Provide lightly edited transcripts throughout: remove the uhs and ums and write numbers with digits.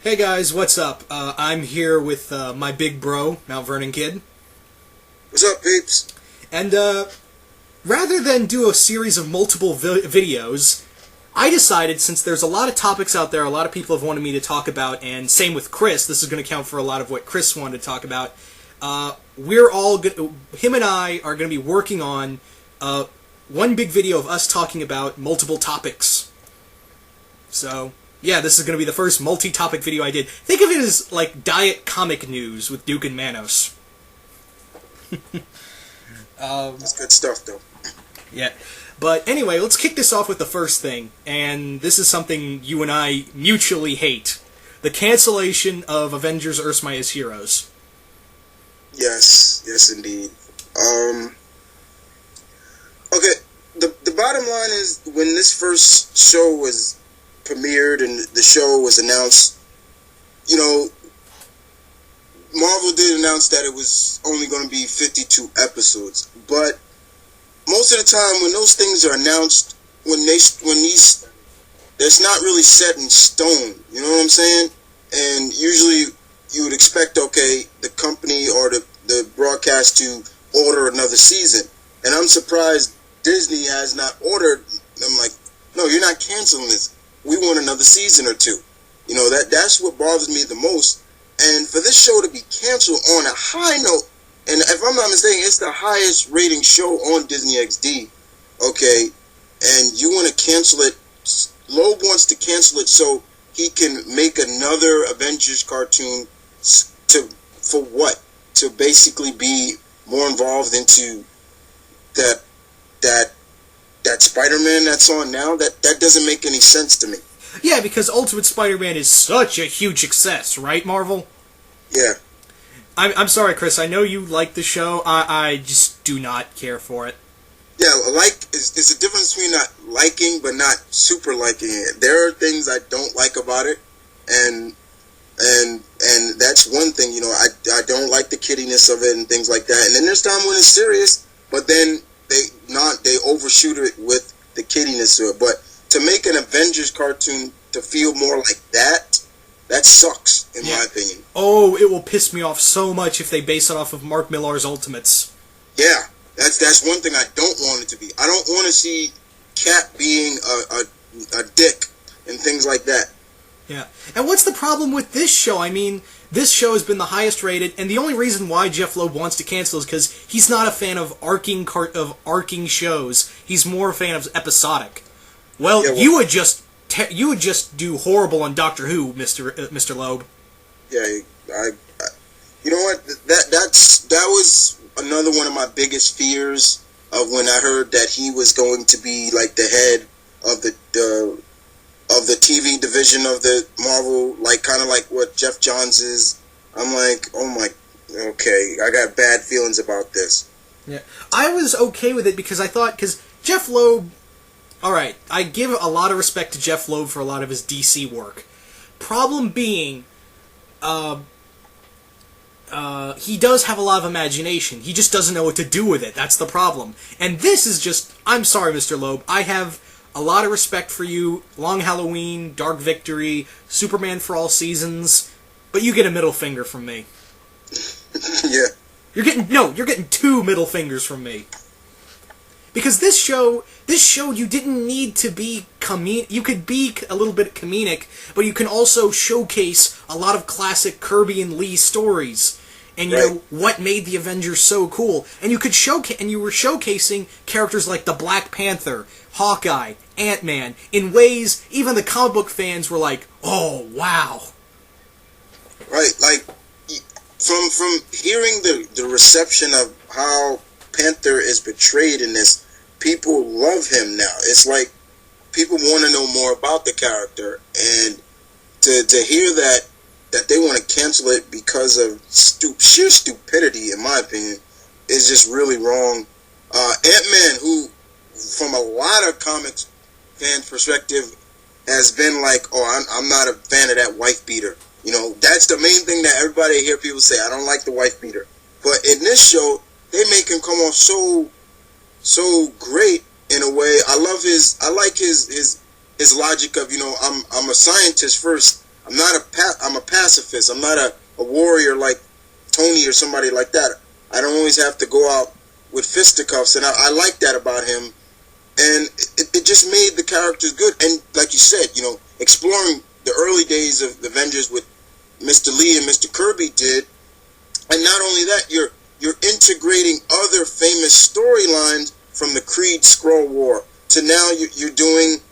Hey guys, what's up? I'm here with my big bro, TheMTVernonKid. What's up, peeps? And rather than do a series of multiple videos, I decided, since there's a lot of topics out there, a lot of people have wanted me to talk about, and same with Chris, this is going to count for a lot of what Chris wanted to talk about, him and I are going to be working on one big video of us talking about multiple topics. So, yeah, this is going to be the first multi-topic video I did. Think of it as like Diet Comic News with Duke and Manos. That's good stuff, though. Yeah. But anyway, let's kick this off with the first thing, and this is something you and I mutually hate. The cancellation of Avengers Earth's Mightiest Heroes. Yes, indeed. Okay, the bottom line is, when this first show was premiered and the show was announced, you know, Marvel did announce that it was only going to be 52 episodes, but most of the time when those things are announced, that's not really set in stone, you know what I'm saying? And usually you would expect, okay, the company or the broadcast to order another season, and I'm surprised Disney has not ordered. I'm like, no, you're not canceling this. We want another season or two. You know, that's what bothers me the most. And for this show to be canceled on a high note, and if I'm not mistaken, it's the highest rating show on Disney XD, okay, and you want to cancel it. Loeb wants to cancel it so he can make another Avengers cartoon for what? To basically be more involved into that Spider-Man that's on now? That doesn't make any sense to me. Yeah, because Ultimate Spider-Man is such a huge success, right, Marvel? Yeah. I'm sorry, Chris. I know you like the show. I just do not care for it. Yeah, it's a difference between not liking but not super liking it. There are things I don't like about it, and that's one thing. You know, I don't like the kiddiness of it and things like that. And then there's time when it's serious, but then they overshoot it with the kiddiness of it. But to make an Avengers cartoon to feel more like that sucks, in my opinion. Oh, it will piss me off so much if they base it off of Mark Millar's Ultimates. Yeah, that's one thing I don't want it to be. I don't want to see Cap being a dick and things like that. Yeah. And what's the problem with this show? I mean, this show has been the highest rated, and the only reason why Jeff Loeb wants to cancel is because he's not a fan of arcing shows. He's more a fan of episodic. Well, yeah, you would just do horrible on Doctor Who, Mr. Loeb. Yeah, you know what? That was another one of my biggest fears of when I heard that he was going to be like the head of the TV division of the Marvel, like kind of like what Jeff Johns is. I'm like, oh my, okay, I got bad feelings about this. Yeah, I was okay with it because I thought, because Jeff Loeb, alright, I give a lot of respect to Jeff Loeb for a lot of his DC work. Problem being, he does have a lot of imagination. He just doesn't know what to do with it. That's the problem. And this is just, I'm sorry, Mr. Loeb, I have a lot of respect for you. Long Halloween, Dark Victory, Superman for All Seasons, but you get a middle finger from me. Yeah. You're getting two middle fingers from me. Because this show, you didn't need to be you could be a little bit comedic, but you can also showcase a lot of classic Kirby and Lee stories. And you know what made the Avengers so cool. And you were showcasing characters like the Black Panther, Hawkeye, Ant-Man, in ways even the comic book fans were like, oh, wow. Right, like, from hearing the reception of how Panther is portrayed in this, people love him now. It's like people want to know more about the character, and to hear that they want to cancel it because of sheer stupidity, in my opinion, is just really wrong. Ant-Man, who from a lot of comics fan perspective has been like, oh, I'm not a fan of that wife beater. You know, that's the main thing that everybody hear people say. I don't like the wife beater. But in this show, they make him come off so great in a way. I like his logic of, you know, I'm a scientist first, I'm a pacifist. I'm not a warrior like Tony or somebody like that. I don't always have to go out with fisticuffs, and I like that about him. And it just made the characters good. And like you said, exploring the early days of the Avengers with Mr. Lee and Mr. Kirby did. And not only that, you're integrating other famous storylines from the Kree Skrull War to now you're doing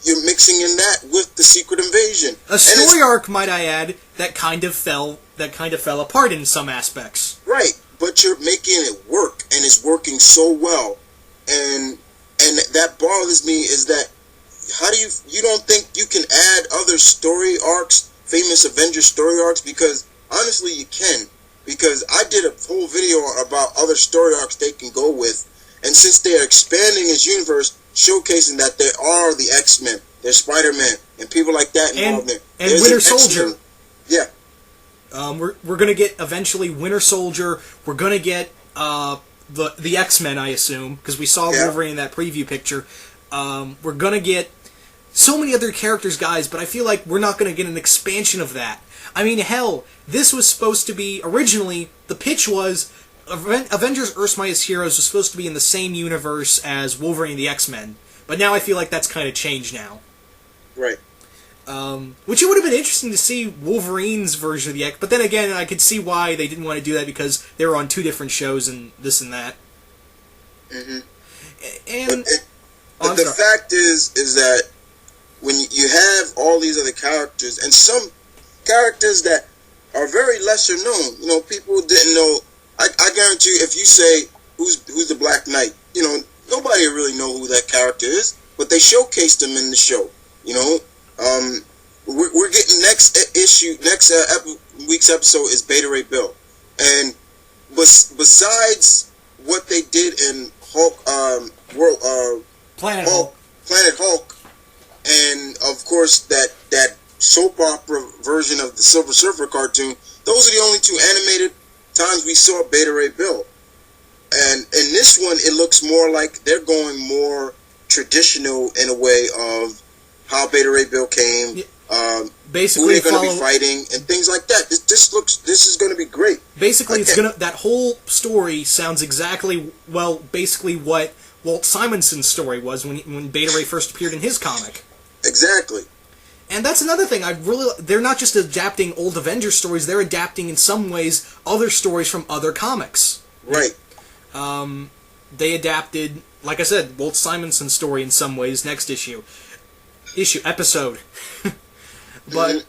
you're mixing in that with the Secret Invasion. A story arc, might I add, that kind of fell apart in some aspects. Right, but you're making it work, and it's working so well. And that bothers me is that how do you don't think you can add other story arcs, famous Avengers story arcs? Because honestly, you can. Because I did a whole video about other story arcs they can go with, and since they are expanding this universe, showcasing that there are the X-Men, there's Spider-Man, and people like that involved in there. And Winter Soldier. Yeah. We're gonna get eventually Winter Soldier. We're gonna get the X-Men, I assume, because we saw Wolverine in that preview picture. We're gonna get so many other characters, guys, but I feel like we're not gonna get an expansion of that. I mean, hell, this was supposed to be, originally, the pitch was Avengers Earth's Mightiest Heroes was supposed to be in the same universe as Wolverine and the X-Men, but now I feel like that's kind of changed now. Right. Which it would have been interesting to see Wolverine's version of the X, but then again, I could see why they didn't want to do that because they were on two different shows and this and that. Mm-hmm. And but the fact is that when you have all these other characters and some characters that are very lesser known, people didn't know. I guarantee you, if you say who's the Black Knight, nobody really know who that character is, but they showcased him in the show. We're getting next week's episode is Beta Ray Bill, and besides what they did in Planet Hulk, and of course that soap opera version of the Silver Surfer cartoon, those are the only two animated times we saw Beta Ray Bill. And in this one, it looks more like they're going more traditional in a way of how Beta Ray Bill came, basically who they're going to be fighting, and things like that. This is going to be great. Basically, that whole story sounds exactly, basically what Walt Simonson's story was when Beta Ray first appeared in his comic. Exactly. And that's another thing. They're not just adapting old Avengers stories, they're adapting in some ways other stories from other comics. Right. They adapted, like I said, Walt Simonson's story in some ways, next episode. But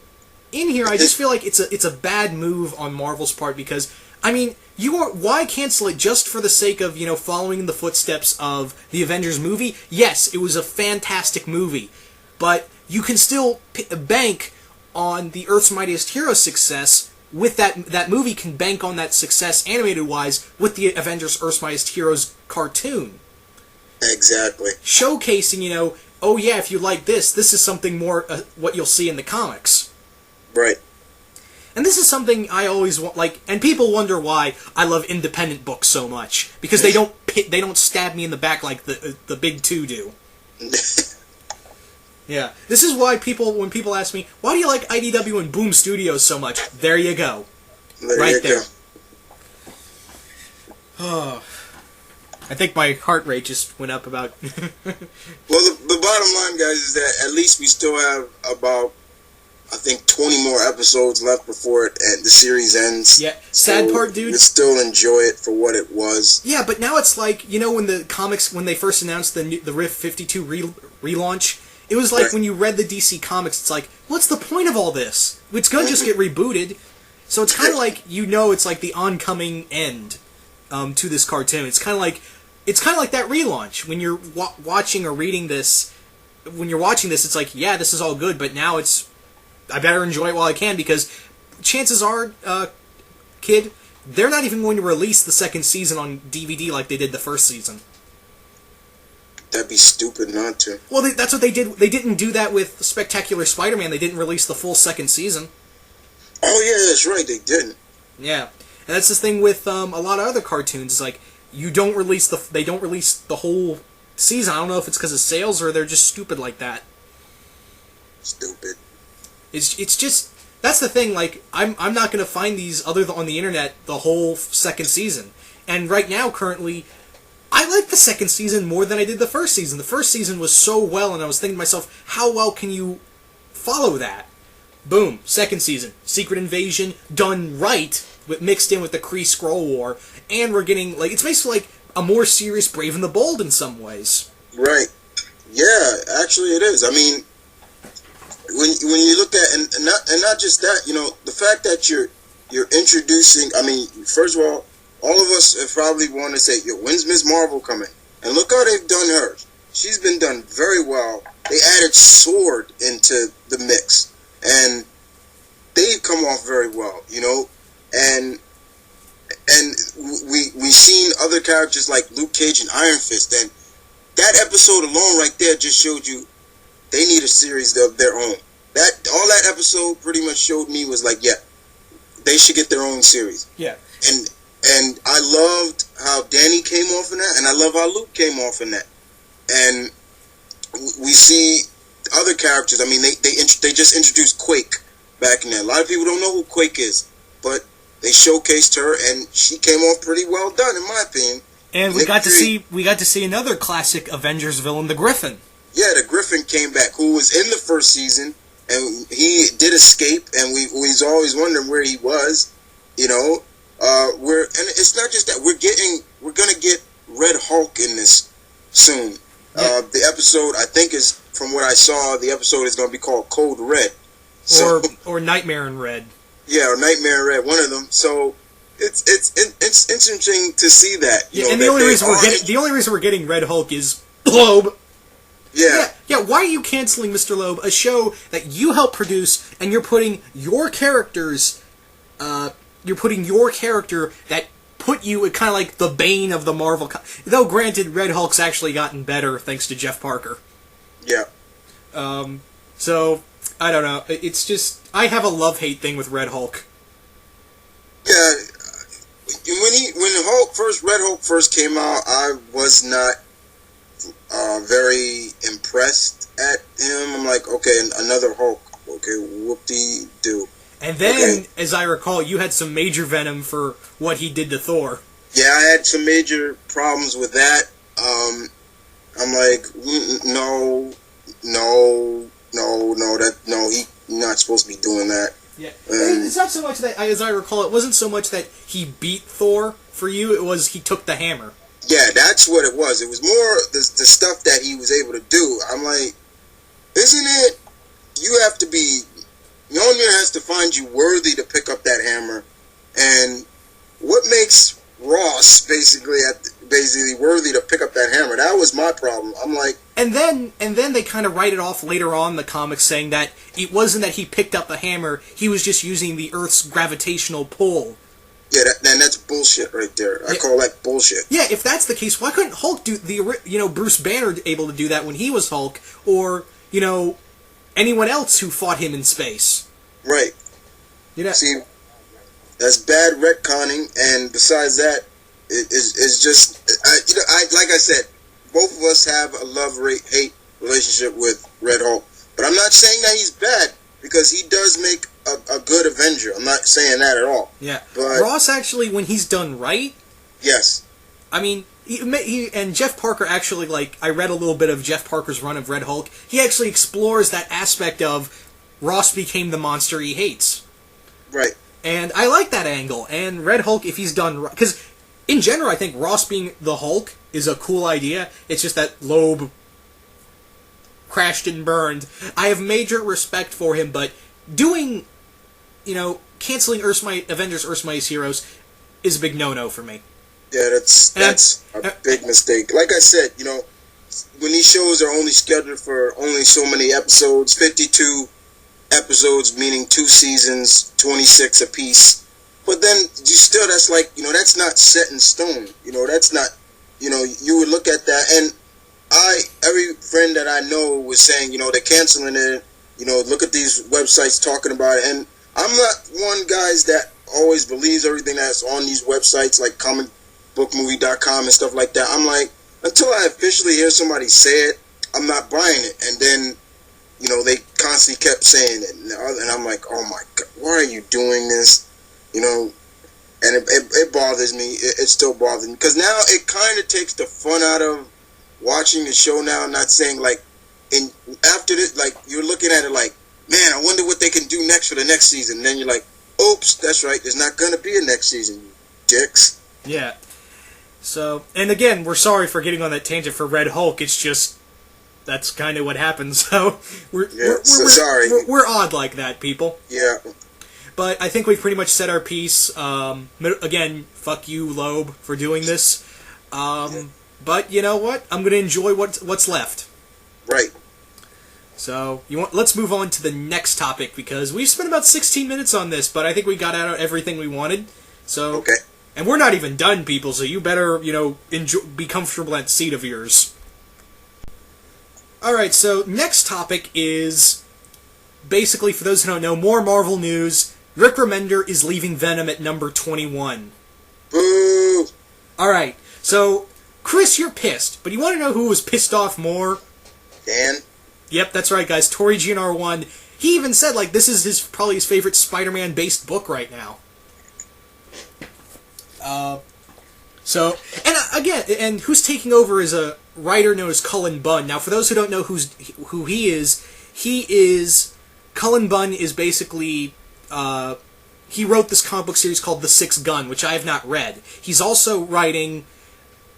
in here, I just feel like it's a bad move on Marvel's part because, I mean, why cancel it just for the sake of, following in the footsteps of the Avengers movie? Yes, it was a fantastic movie, but you can still bank on the Earth's Mightiest Heroes success with that movie can bank on that success animated-wise with the Avengers Earth's Mightiest Heroes cartoon. Exactly. Showcasing, oh yeah, if you like this is something more what you'll see in the comics. Right. And this is something I always want, and people wonder why I love independent books so much because they don't stab me in the back like the big two do. Yeah, this is why when people ask me, why do you like IDW and Boom Studios so much? There you go. Right there. Oh, I think my heart rate just went up about... Well, the bottom line, guys, is that at least we still have about, I think, 20 more episodes left before the series ends. Yeah, sad part, dude. You can still enjoy it for what it was. Yeah, but now it's like, when the comics, when they first announced the Rift 52 relaunch, it was like when you read the DC Comics, it's like, what's the point of all this? It's going to just get rebooted. So it's kind of like, it's like the oncoming end to this cartoon. It's kind of like that relaunch. When you're watching or reading this, when you're watching this, it's like, yeah, this is all good, but now I better enjoy it while I can because chances are, kid, they're not even going to release the second season on DVD like they did the first season. That'd be stupid not to. Well, that's what they did. They didn't do that with Spectacular Spider-Man. They didn't release the full second season. Oh, yeah, that's right. They didn't. Yeah. And that's the thing with a lot of other cartoons. It's like, they don't release the whole season. I don't know if it's because of sales or they're just stupid like that. Stupid. It's just that's the thing. Like I'm not going to find these on the internet the whole second season. And right now, currently, I like the second season more than I did the first season. The first season was so well, and I was thinking to myself, how well can you follow that? Boom, second season, Secret Invasion done right, mixed in with the Kree Skrull War, and we're getting it's basically like a more serious Brave and the Bold in some ways. Right. Yeah, actually it is. I mean, when you look at and not just that, the fact that you're introducing. I mean, first of all of us have probably want to say, when's Ms. Marvel coming? And look how they've done her. She's been done very well. They added Sword into the mix, and they've come off very well, and we seen other characters like Luke Cage and Iron Fist, and that episode alone right there just showed you they need a series of their own. That episode pretty much showed me was like, they should get their own series. Yeah. And I loved how Danny came off in that, and I love how Luke came off in that. And we see other characters. I mean, they just introduced Quake back in there. A lot of people don't know who Quake is, but they showcased her, and she came off pretty well done, in my opinion. And we got to see another classic Avengers villain, the Griffin. Yeah, the Griffin came back, who was in the first season, and he did escape, and we was always wondering where he was, and it's not just that we're gonna get Red Hulk in this soon. Yeah. The episode, I think, is from what I saw, the episode is gonna be called Code Red, or Nightmare in Red. Yeah, or Nightmare in Red, one of them. So it's interesting to see that. And the only reason we're getting Red Hulk is Loeb. Yeah. Yeah, why are you canceling Mr. Loeb, a show that you helped produce, and you're putting your characters, that put you kind of like the bane of the Marvel... Though, granted, Red Hulk's actually gotten better thanks to Jeff Parker. Yeah. So, I don't know. It's just... I have a love-hate thing with Red Hulk. Yeah. When Red Hulk first came out, I was not very impressed at him. I'm like, okay, another Hulk. Okay, whoop-de-doo. And then, as I recall, you had some major venom for what he did to Thor. Yeah, I had some major problems with that. I'm like, he's not supposed to be doing that. Yeah, it's not so much that, as I recall, it wasn't so much that he beat Thor for you, it was he took the hammer. Yeah, that's what it was. It was more the stuff that he was able to do. I'm like, isn't it? You have to be... Mjolnir has to find you worthy to pick up that hammer, and what makes Ross basically worthy to pick up that hammer? That was my problem. I'm like, and then they kind of write it off later on in the comics, saying that it wasn't that he picked up the hammer; he was just using the Earth's gravitational pull. Yeah, that's bullshit right there. I call that bullshit. Yeah, if that's the case, why couldn't Hulk do Bruce Banner able to do that when he was Hulk, or anyone else who fought him in space? Right. See, that's bad retconning, and besides that, it's just like I said, both of us have a love-hate relationship with Red Hulk, but I'm not saying that he's bad because he does make a good Avenger. I'm not saying that at all. Yeah, but Ross actually, when he's done right, yes. I mean, he and Jeff Parker actually, I read a little bit of Jeff Parker's run of Red Hulk. He actually explores that aspect of Ross became the monster he hates. Right. And I like that angle. And Red Hulk, if he's done right, because in general, I think Ross being the Hulk is a cool idea. It's just that Loeb crashed and burned. I have major respect for him, but doing, canceling Avengers Earth's Mightiest Heroes is a big no-no for me. Yeah, that's a big mistake. Like I said, when these shows are only scheduled for only so many episodes, 52 episodes, meaning 2 seasons, 26 apiece. But then that's that's not set in stone. That's not, you would look at that, and every friend that I know was saying, they're canceling it. Look at these websites talking about it, and I'm not one guys that always believes everything that's on these websites like comicbookmovie.com and stuff like that. I'm like, until I officially hear somebody say it, I'm not buying it. And then, they constantly kept saying it, and I'm like, oh my god, why are you doing this? You know, and it bothers me. It still bothers me because now it kind of takes the fun out of watching the show. Now, not saying like, after this, like you're looking at it like, man, I wonder what they can do next for the next season. And then you're like, oops, that's right, there's not gonna be a next season, you dicks. Yeah. So, and again, we're sorry for getting on that tangent for Red Hulk. It's just that's kind of what happens. So we're sorry. We're odd like that, people. Yeah. But I think we've pretty much said our piece. Again, fuck you, Loeb, for doing this. But you know what? I'm gonna enjoy what's left. Right. So let's move on to the next topic because we've spent about 16 minutes on this, but I think we got out everything we wanted. So okay. And we're not even done, people. So you better be comfortable in that seat of yours. All right. So next topic is basically, for those who don't know, more Marvel news. Rick Remender is leaving Venom at number 21. Boo! All right. So Chris, you're pissed, but you want to know who was pissed off more? Dan. Yep, that's right, guys. Tori GNR1. He even said, like, this is probably his favorite Spider-Man-based book right now. So, and again, and who's taking over is a writer known as Cullen Bunn. Now, for those who don't know who he is Cullen Bunn is basically, he wrote this comic book series called The Sixth Gun, which I have not read. He's also writing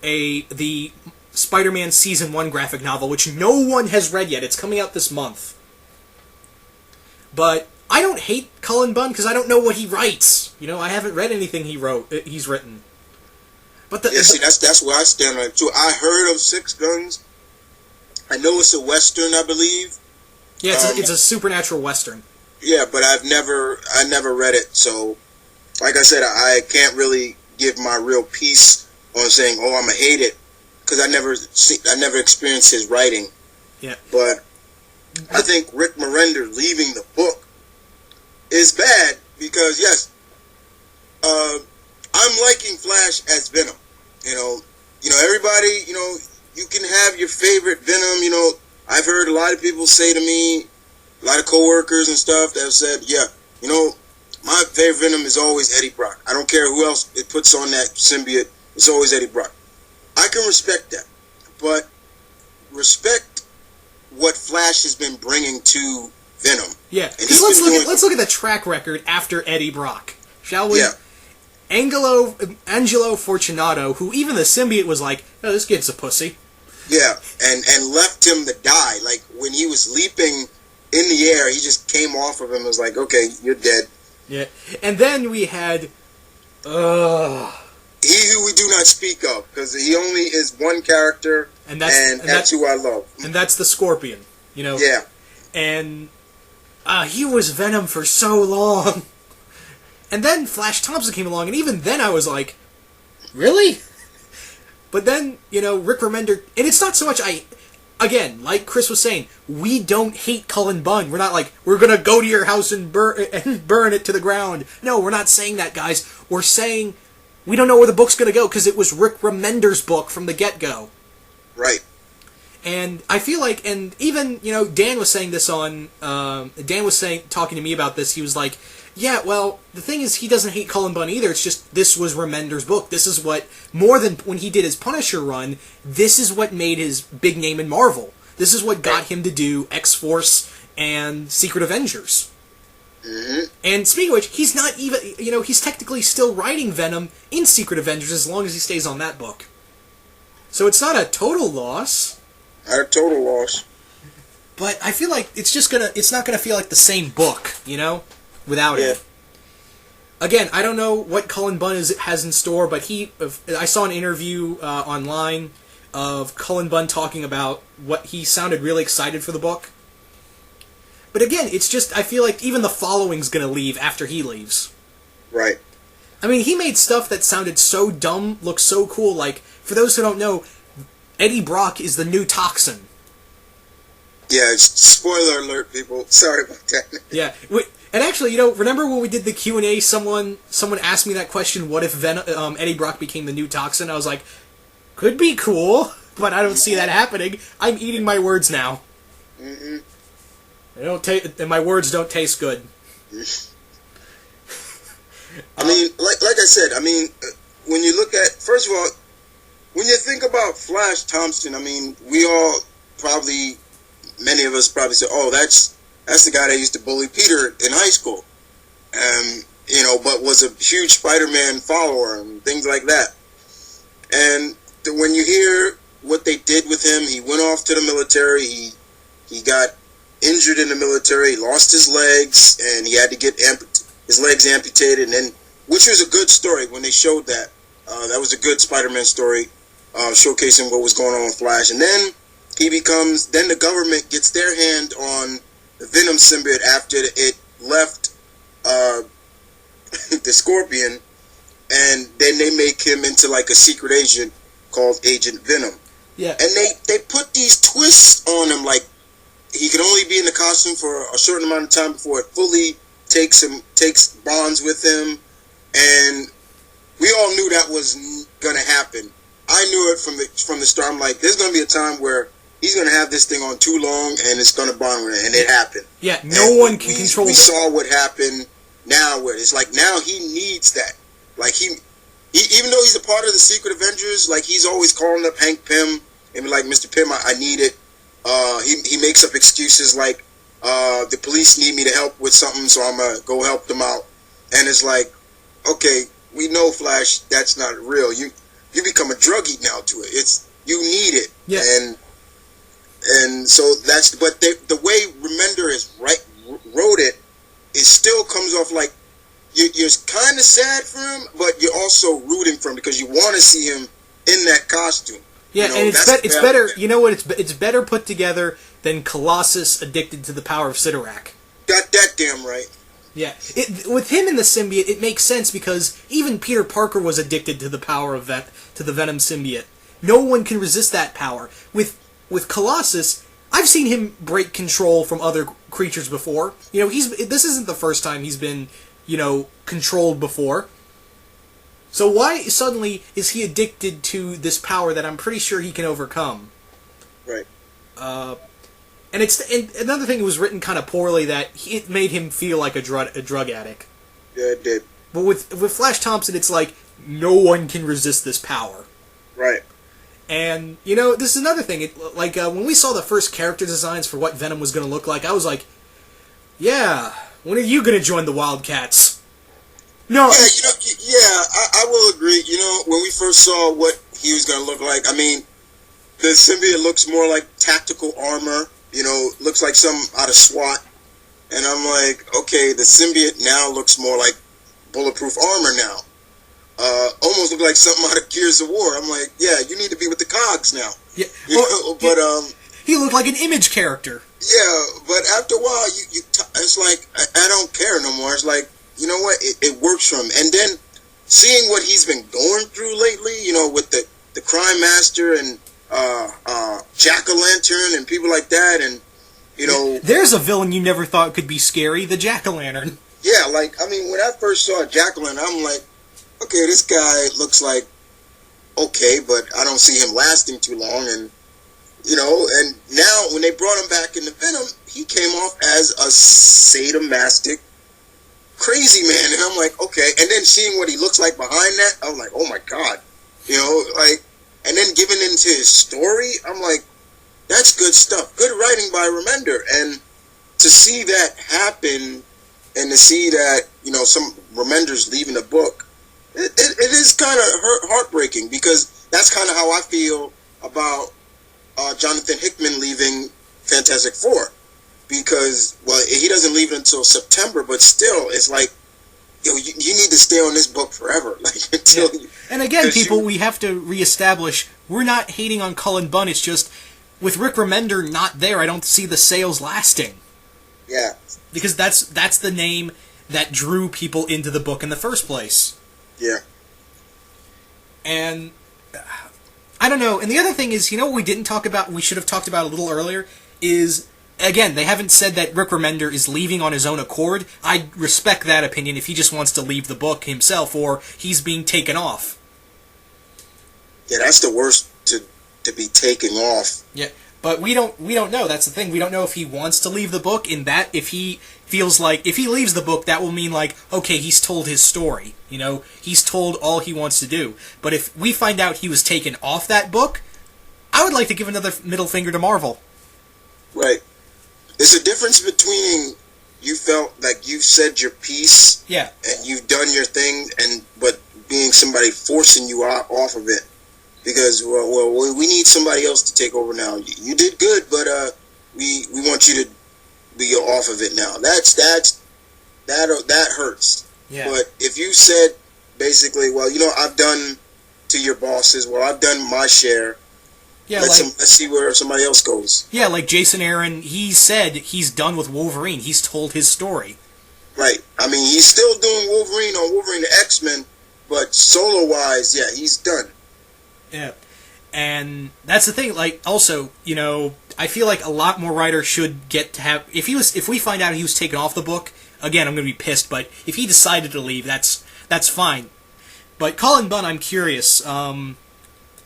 the Spider-Man Season 1 graphic novel, which no one has read yet. It's coming out this month. But I don't hate Cullen Bunn because I don't know what he writes. I haven't read anything he's written. But that's where I stand on it too. I heard of Six Guns. I know it's a Western, I believe. Yeah, it's a supernatural Western. Yeah, but I never read it, so like I said, I can't really give my real piece on saying, oh, I'm gonna hate it. Because I never experienced his writing. Yeah. But I think Rick Remender leaving the book is bad because, yes, I'm liking Flash as Venom. Everybody, you can have your favorite Venom. I've heard a lot of people say to me, a lot of coworkers and stuff that have said, yeah, my favorite Venom is always Eddie Brock. I don't care who else it puts on that symbiote. It's always Eddie Brock. I can respect that, but respect what Flash has been bringing to Venom. Yeah, because let's look at the track record after Eddie Brock, shall we? Yeah. Angelo Fortunato, who even the symbiote was like, oh, this kid's a pussy. Yeah, and left him to die. Like, when he was leaping in the air, he just came off of him and was like, okay, you're dead. Yeah, and then we had... He who we do not speak of, because he only is one character, and that's who I love. And that's the Scorpion, Yeah. And he was Venom for so long. And then Flash Thompson came along, and even then I was like, really? But then, Rick Remender... And it's not so much again, like Chris was saying, we don't hate Cullen Bunn. We're not like, we're going to go to your house and burn it to the ground. No, we're not saying that, guys. We're saying... We don't know where the book's going to go because it was Rick Remender's book from the get-go. Right. And I feel like, and even, Dan was saying this talking to me about this, he was like, yeah, well, the thing is, he doesn't hate Cullen Bunn either, it's just, this was Remender's book. This is what, more than when he did his Punisher run, this is what made his big name in Marvel. This is what got him to do X-Force and Secret Avengers. Mm-hmm. And speaking of which, he's not even, he's technically still writing Venom in Secret Avengers as long as he stays on that book. So it's not a total loss. Not a total loss. But I feel like it's not gonna feel like the same book, without it. Again, I don't know what Cullen Bunn has in store, but I saw an interview online of Cullen Bunn talking about what he sounded really excited for the book. But again, it's just, I feel like even the following's gonna leave after he leaves. Right. I mean, he made stuff that sounded so dumb, look so cool, like, for those who don't know, Eddie Brock is the new Toxin. Yeah, spoiler alert, people. Sorry about that. Yeah. And actually, remember when we did the Q&A, someone asked me that question, what if Eddie Brock became the new Toxin? I was like, could be cool, but I don't see that happening. I'm eating my words now. Mm-hmm. And my words don't taste good. I mean, like I said, I mean, when you look at, first of all, when you think about Flash Thompson, I mean, we all probably, many of us probably say, oh, that's the guy that used to bully Peter in high school. You know, but was a huge Spider-Man follower and things like that. And when you hear what they did with him, he went off to the military, he got injured in the military, he lost his legs, and he had to get his legs amputated, and then, which was a good story when they showed that. That was a good Spider-Man story, showcasing what was going on with Flash. And then then the government gets their hand on the Venom symbiote after it left the Scorpion, and then they make him into like a secret agent called Agent Venom. Yeah. And they put these twists on him, like he can only be in the costume for a certain amount of time before it fully takes bonds with him, and we all knew that was gonna happen. I knew it from the start. I'm like, there's gonna be a time where he's gonna have this thing on too long, and it's gonna bond with it, and it happened. Yeah, no one can control. We saw what happened. Now, where it's like now he needs that. Like he even though he's a part of the Secret Avengers, like he's always calling up Hank Pym and be like, Mr. Pym, I need it. He makes up excuses like, the police need me to help with something, so I'm gonna go help them out. And it's like, okay, we know Flash, that's not real. You become a druggie now to it. You need it. Yeah. And so that's, but the way Remender wrote it still comes off like you're kind of sad for him, but you're also rooting for him because you want to see him in that costume. Yeah, you know, and it's better. You know what? It's better put together than Colossus addicted to the power of Sidorak. Got that damn right. Yeah, with him in the symbiote, it makes sense because even Peter Parker was addicted to the power of the Venom symbiote. No one can resist that power. With Colossus, I've seen him break control from other creatures before. You know, this isn't the first time he's been, controlled before. So why suddenly is he addicted to this power that I'm pretty sure he can overcome? Right. And another thing, it was written kind of poorly that it made him feel like a drug addict. Yeah, it did. But with Flash Thompson, it's like no one can resist this power. Right. And this is another thing. When we saw the first character designs for what Venom was going to look like, I was like, "Yeah, when are you going to join the Wildcats?" No. Yeah, I will agree. When we first saw what he was going to look like, I mean, the symbiote looks more like tactical armor. Looks like something out of SWAT. And I'm like, okay, the symbiote now looks more like bulletproof armor now. Almost look like something out of Gears of War. I'm like, yeah, you need to be with the cogs now. Yeah, he looked like an Image character. Yeah, but after a while, it's like I don't care no more. It's like, you know what? It works for him. And then seeing what he's been going through lately, with the Crime Master and Jack-o'-lantern and people like that, and there's a villain you never thought could be scary, the Jack-o'-lantern. Yeah, when I first saw Jack-o'-lantern, I'm like, okay, this guy looks like okay, but I don't see him lasting too long, and and now when they brought him back into Venom, he came off as a sadomastic crazy man, and I'm like, okay, and then seeing what he looks like behind that, I'm like, oh my god, and then giving into his story, I'm like, that's good stuff, good writing by Remender, and to see that happen, and to see that some Remender's leaving the book, it is kind of heartbreaking, because that's kind of how I feel about Jonathan Hickman leaving Fantastic Four, because he doesn't leave it until September, but still it's like, you need to stay on this book forever, until. Yeah. And again, people, we have to reestablish we're not hating on Cullen Bunn. It's just with Rick Remender not there, I don't see the sales lasting. Yeah, because that's the name that drew people into the book in the first place. Yeah. And I don't know. And the other thing is, what we didn't talk about, and we should have talked about a little earlier, is, again, they haven't said that Rick Remender is leaving on his own accord. I respect that opinion if he just wants to leave the book himself, or he's being taken off. Yeah, that's the worst, to be taken off. Yeah. But we don't know. That's the thing. We don't know if he wants to leave the book. In that, if he feels like if he leaves the book, that will mean like, okay, he's told his story. He's told all he wants to do. But if we find out he was taken off that book, I would like to give another middle finger to Marvel. Right. There's a difference between you felt like you've said your piece, yeah, and you've done your thing, but being somebody forcing you off of it. Because well, we need somebody else to take over now. You did good, but we want you to be off of it now. That hurts. Yeah. But if you said basically, well, I've done to your bosses. Well, I've done my share. Yeah. Let's see where somebody else goes. Yeah, like Jason Aaron, he said he's done with Wolverine. He's told his story. Right. I mean, he's still doing Wolverine on Wolverine the X-Men, but solo-wise, yeah, he's done. Yeah, and that's the thing. Like, also, I feel like a lot more writers should get to have. If we find out he was taken off the book, again, I'm going to be pissed. But if he decided to leave, that's fine. But Colin Bunn, I'm curious. I'm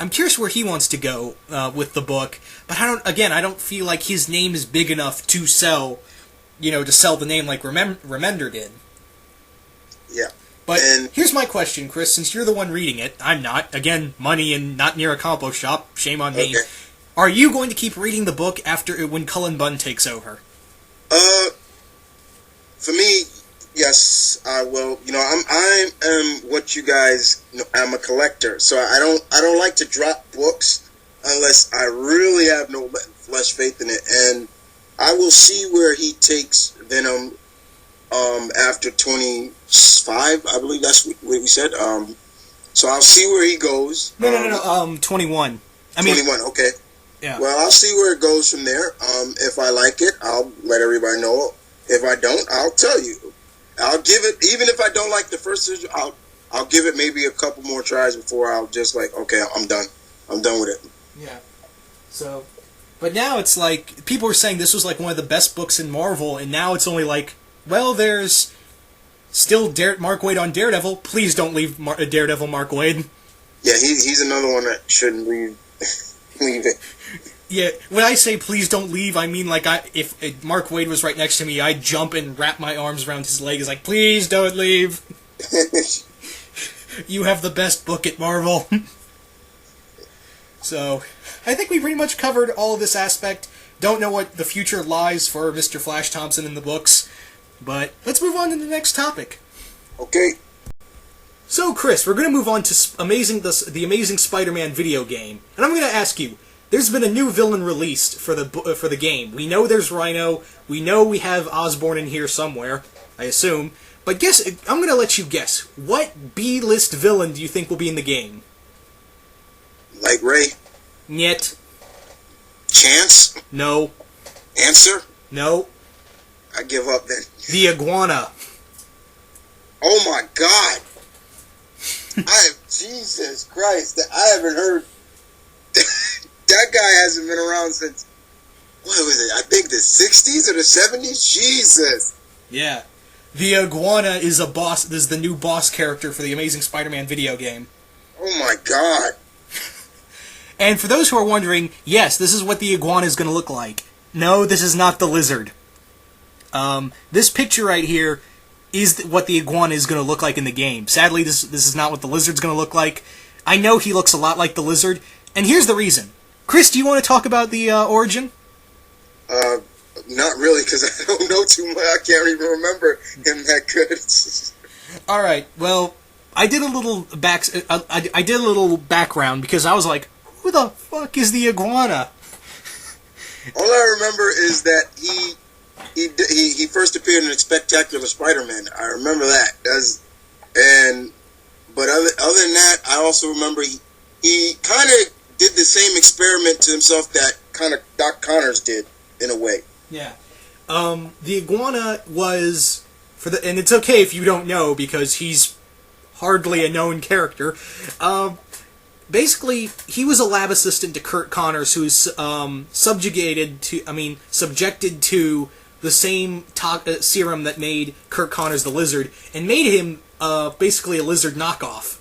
curious where he wants to go with the book. But I don't feel like his name is big enough to sell. To sell the name like Remender did. Yeah. But here's my question, Chris, since you're the one reading it, I'm not. Again, money and not near a compo shop, shame on me. Okay. Are you going to keep reading the book when Cullen Bunn takes over? For me, yes, I will. I am what you guys I'm a collector, so I don't like to drop books unless I really have no less faith in it, and I will see where he takes Venom after 25, I believe that's what we said. So I'll see where he goes. No, 21. 21, okay. Yeah. Well, I'll see where it goes from there. If I like it, I'll let everybody know. If I don't, I'll tell you. I'll give it, even if I don't like the first issue, I'll give it maybe a couple more tries before I'll just like, okay, I'm done. I'm done with it. Yeah. So, but now it's like, people were saying this was like one of the best books in Marvel, and now it's only like, well, there's still Mark Waid on Daredevil. Please don't leave Daredevil Mark Waid. Yeah, he's another one that shouldn't leave it. Yeah, when I say please don't leave, I mean like if Mark Waid was right next to me, I'd jump and wrap my arms around his leg. It's like, please don't leave. You have the best book at Marvel. So, I think we pretty much covered all of this aspect. Don't know what the future lies for Mr. Flash Thompson in the books. But let's move on to the next topic. Okay. So, Chris, we're going to move on to the Amazing Spider-Man video game. And I'm going to ask you, there's been a new villain released for the game. We know there's Rhino. We know we have Osborn in here somewhere, I assume. But I'm going to let you guess. What B-list villain do you think will be in the game? Like Ray? Niet. Chance? No. Answer? No. I give up then. The Iguana. Oh my God! Jesus Christ! I haven't heard. That guy hasn't been around since. What was it? I think the 60s or the 70s. Jesus. Yeah. The Iguana is a boss. This is the new boss character for the Amazing Spider-Man video game. Oh my God! And for those who are wondering, yes, this is what the Iguana is going to look like. No, this is not the lizard. This picture right here is what the Iguana is going to look like in the game. Sadly, this is not what the lizard's going to look like. I know he looks a lot like the lizard, and here's the reason. Chris, do you want to talk about the origin? Not really, because I don't know too much. I can't even remember him that good. All right. Well, I did a little I did a little background because I was like, who the fuck is the Iguana? All I remember is that he first appeared in Spectacular Spider-Man. I remember that. But other than that, I also remember he kind of did the same experiment to himself that kind of Doc Connors did in a way. Yeah. The Iguana was and it's okay if you don't know because he's hardly a known character. Basically, he was a lab assistant to Curt Connors, who's subjected to the same serum that made Curt Connors the Lizard, and made him basically a lizard knockoff.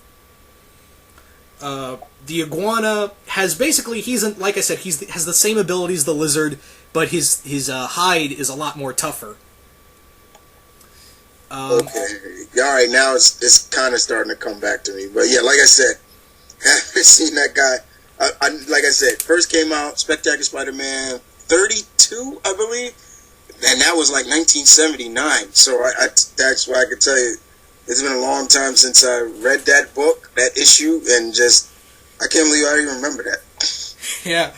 The iguana has basically, like I said, has the same abilities as the lizard, but his hide is a lot more tougher. Okay. All right, now it's kind of starting to come back to me. But yeah, like I said, haven't seen that guy. Like I said, first came out Spectacular Spider-Man 32, I believe, and that was like 1979. So that's why I could tell you, it's been a long time since I read that book, that issue, and just I can't believe I even remember that. Yeah.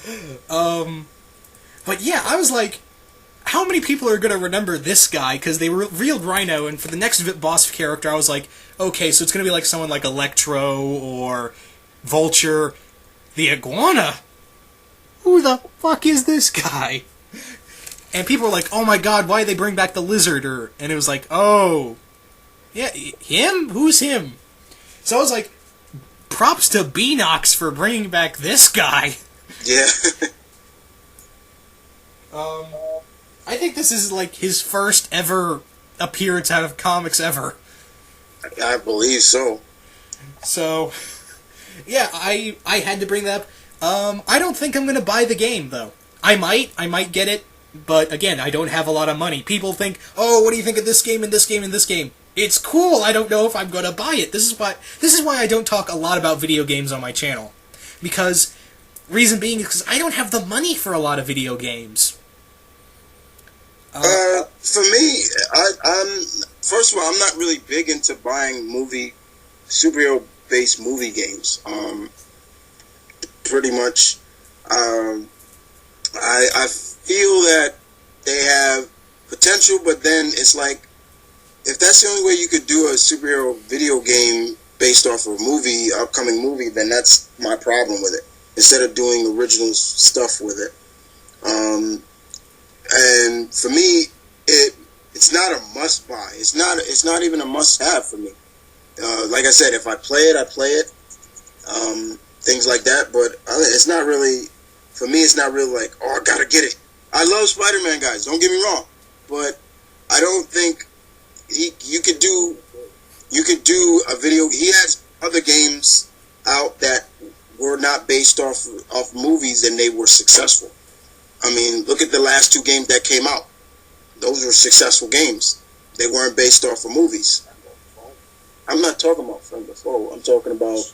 But yeah, I was like, how many people are going to remember this guy? Because they revealed Rhino, and for the next boss character, I was like, okay, so it's going to be like someone like Electro or Vulture. The iguana? Who the fuck is this guy? And people were like, oh my god, why did they bring back the lizard? And it was like, oh, yeah, him? Who's him? So I was like, props to Beanox for bringing back this guy. Yeah. I think this is like his first ever appearance out of comics ever. I believe so. So, yeah, I had to bring that up. I don't think I'm going to buy the game, though. I might get it, but again, I don't have a lot of money. People think, oh, what do you think of this game and this game and this game? It's cool, I don't know if I'm going to buy it. This is why I don't talk a lot about video games on my channel. Because, reason being is because I don't have the money for a lot of video games. For me, I'm first of all, I'm not really big into buying superhero-based movie games. Pretty much, I feel that they have potential, but then it's like, if that's the only way you could do a superhero video game based off of a upcoming movie, then that's my problem with it. Instead of doing original stuff with it. And for me, it's not a must buy. It's not even a must have for me. Like I said, if I play it, I play it. Things like that, but it's not really, for me, it's not really like, oh, I gotta get it. I love Spider-Man, guys, don't get me wrong, but I don't think you could do a video. He has other games out that were not based off movies, and they were successful. I mean, look at the last two games that came out. Those were successful games. They weren't based off of movies. I'm not talking about From the Foe. I'm talking about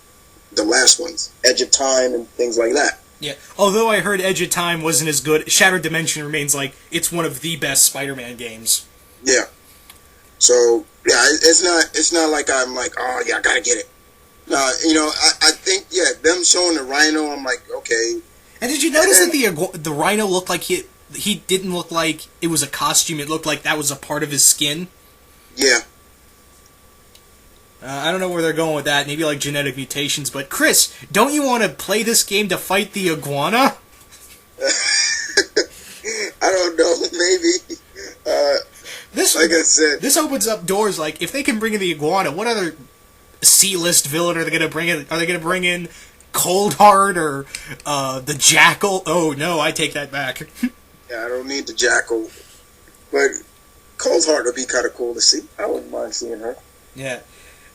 the last ones, Edge of Time and things like that. Yeah, although I heard Edge of Time wasn't as good, Shattered Dimension remains like it's one of the best Spider-Man games. Yeah. So yeah, it's not like I'm like, oh yeah, I gotta get it. No, I think them showing the Rhino, I'm like, okay. And did you notice that the Rhino looked like he didn't look like it was a costume? It looked like that was a part of his skin. Yeah. I don't know where they're going with that. Maybe like genetic mutations. But Chris, don't you want to play this game to fight the iguana? I don't know. Maybe. Like I said, this opens up doors. Like if they can bring in the iguana, what other C-list villain are they going to bring in? Are they going to bring in Coldheart or the Jackal? Oh no, I take that back. Yeah, I don't need the Jackal, but Coldheart would be kind of cool to see. I wouldn't mind seeing her. Yeah.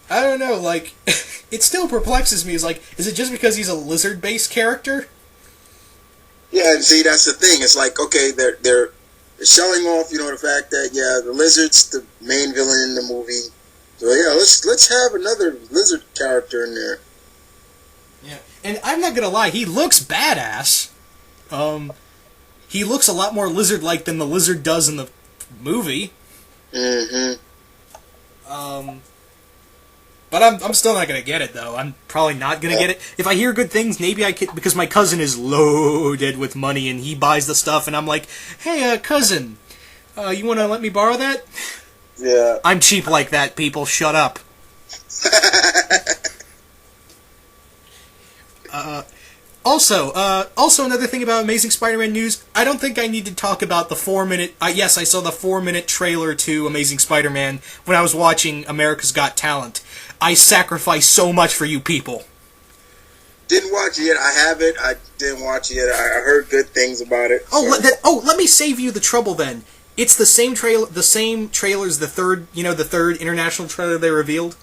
I don't know, like, it still perplexes me. Is it just because he's a lizard-based character? Yeah, and see, that's the thing. It's like, okay, they're showing off, the fact that, the lizard's the main villain in the movie. So, yeah, let's have another lizard character in there. Yeah, and I'm not gonna lie, he looks badass. He looks a lot more lizard-like than the lizard does in the movie. Mm-hmm. But I'm still not going to get it, though. I'm probably not going to get it. If I hear good things, maybe I could, because my cousin is loaded with money, and he buys the stuff, and I'm like, hey, cousin, you want to let me borrow that? Yeah. I'm cheap like that, people. Shut up. Also another thing about Amazing Spider-Man news, I don't think I need to talk about the 4-minute... yes, I saw the 4-minute trailer to Amazing Spider-Man when I was watching America's Got Talent. I sacrificed so much for you people. Didn't watch it yet. I have it. I didn't watch it yet. I heard good things about it. Let me save you the trouble then. It's the same trailer as the third international trailer they revealed.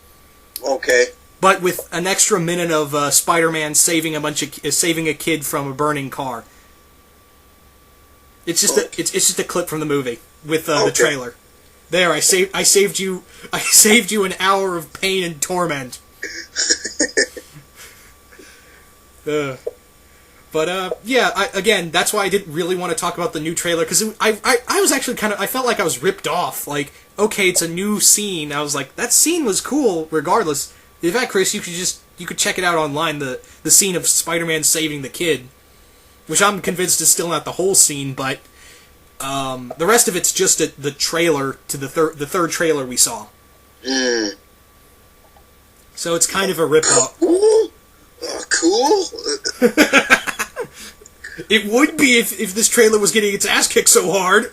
Okay. but with an extra minute of Spider-Man saving a kid from a burning car. It's just it's just a clip from the movie with the trailer. There, I saved you an hour of pain and torment. But yeah, again, that's why I didn't really want to talk about the new trailer, because I was actually I felt like I was ripped off. Like, okay, it's a new scene. I was like, that scene was cool, regardless. In fact, Chris, you could check it out online, the scene of Spider-Man saving the kid, which I'm convinced is still not the whole scene, but the rest of it's just the trailer to the third trailer we saw. Mm. So it's kind of a rip-off. Cool? It would be if this trailer was getting its ass kicked so hard.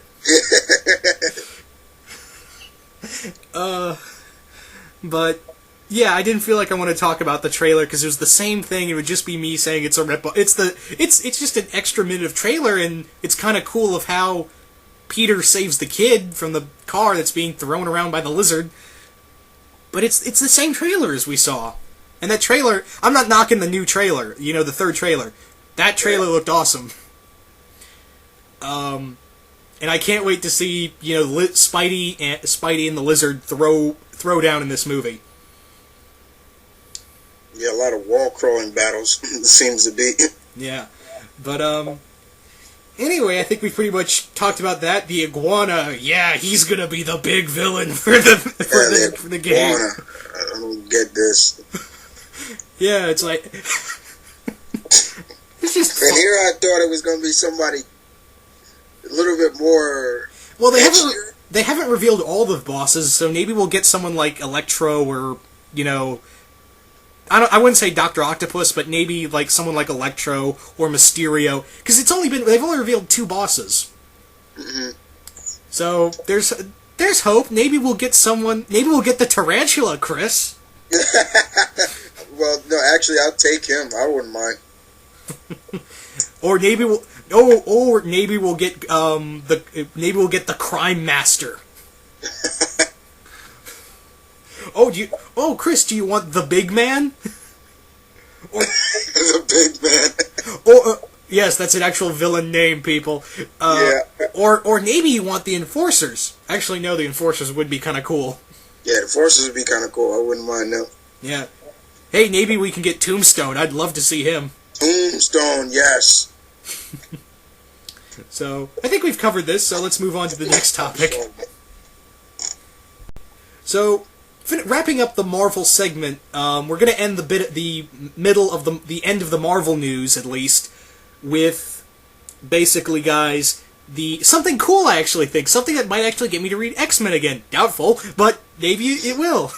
But yeah, I didn't feel like I want to talk about the trailer because it was the same thing. It would just be me saying it's a rip-off. It's just an extra minute of trailer, and it's kind of cool of how Peter saves the kid from the car that's being thrown around by the lizard. But it's the same trailer as we saw. And that trailer, I'm not knocking the new trailer, the third trailer. That trailer looked awesome. And I can't wait to see, Spidey and the lizard throw down in this movie. Yeah, a lot of wall crawling battles, it seems to be. Yeah. But, anyway, I think we pretty much talked about that. The iguana, yeah, he's gonna be the big villain for the game. I don't get this. Yeah, it's like... it's just and here I thought it was gonna be somebody a little bit more... Well, they haven't revealed all the bosses, so maybe we'll get someone like Electro or, I wouldn't say Dr. Octopus, but maybe like someone like Electro or Mysterio, because they've only revealed 2 bosses. Mm-hmm. So there's hope. Maybe we'll get the Tarantula, Chris. Well, no, actually, I'll take him. I wouldn't mind. Or maybe we'll get the Crime Master. Chris, do you want the Big Man? The Big Man. Yes, that's an actual villain name, people. Yeah. Or maybe you want the Enforcers. Actually, no, the Enforcers would be kind of cool. Yeah, the Enforcers would be kind of cool. I wouldn't mind them. Yeah. Hey, maybe we can get Tombstone. I'd love to see him. Tombstone, yes. So, I think we've covered this, so let's move on to the next topic. So, wrapping up the Marvel segment, we're going to end the middle of the end of the Marvel news, at least, with basically, guys, something cool, I actually think. Something that might actually get me to read X-Men again. Doubtful, but maybe it will.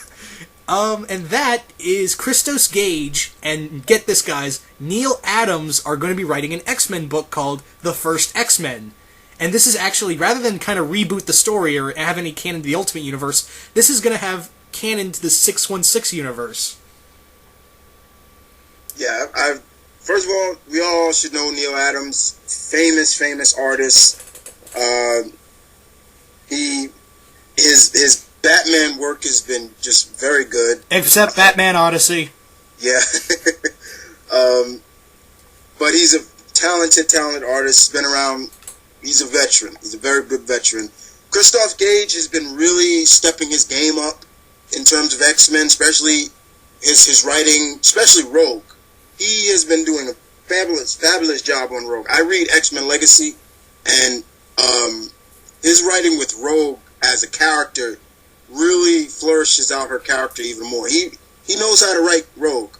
And that is Christos Gage, and get this, guys, Neil Adams are going to be writing an X-Men book called The First X-Men. And this is actually, rather than kind of reboot the story or have any canon to the Ultimate Universe, this is going to have canon to the 616 universe. Yeah, first of all, we all should know Neil Adams, famous artist. His Batman work has been just very good. Except Batman Odyssey. Yeah. But he's a talented artist. Been around. He's a veteran. He's a very good veteran. Christoph Gage has been really stepping his game up in terms of X-Men, especially his writing, especially Rogue. He has been doing a fabulous job on Rogue. I read X-Men Legacy, and his writing with Rogue as a character really flourishes out her character even more. He knows how to write Rogue.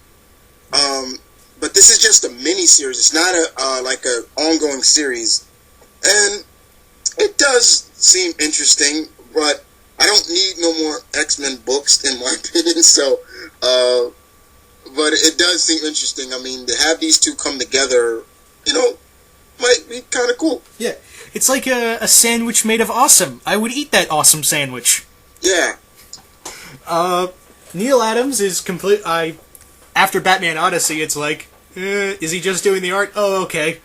But this is just a mini-series. It's not like a ongoing series. And it does seem interesting, but I don't need no more X-Men books, in my opinion. So, but it does seem interesting. I mean, to have these two come together, might be kind of cool. Yeah, it's like a sandwich made of awesome. I would eat that awesome sandwich. Yeah. Neil Adams is after Batman Odyssey, it's like, is he just doing the art? Oh, okay.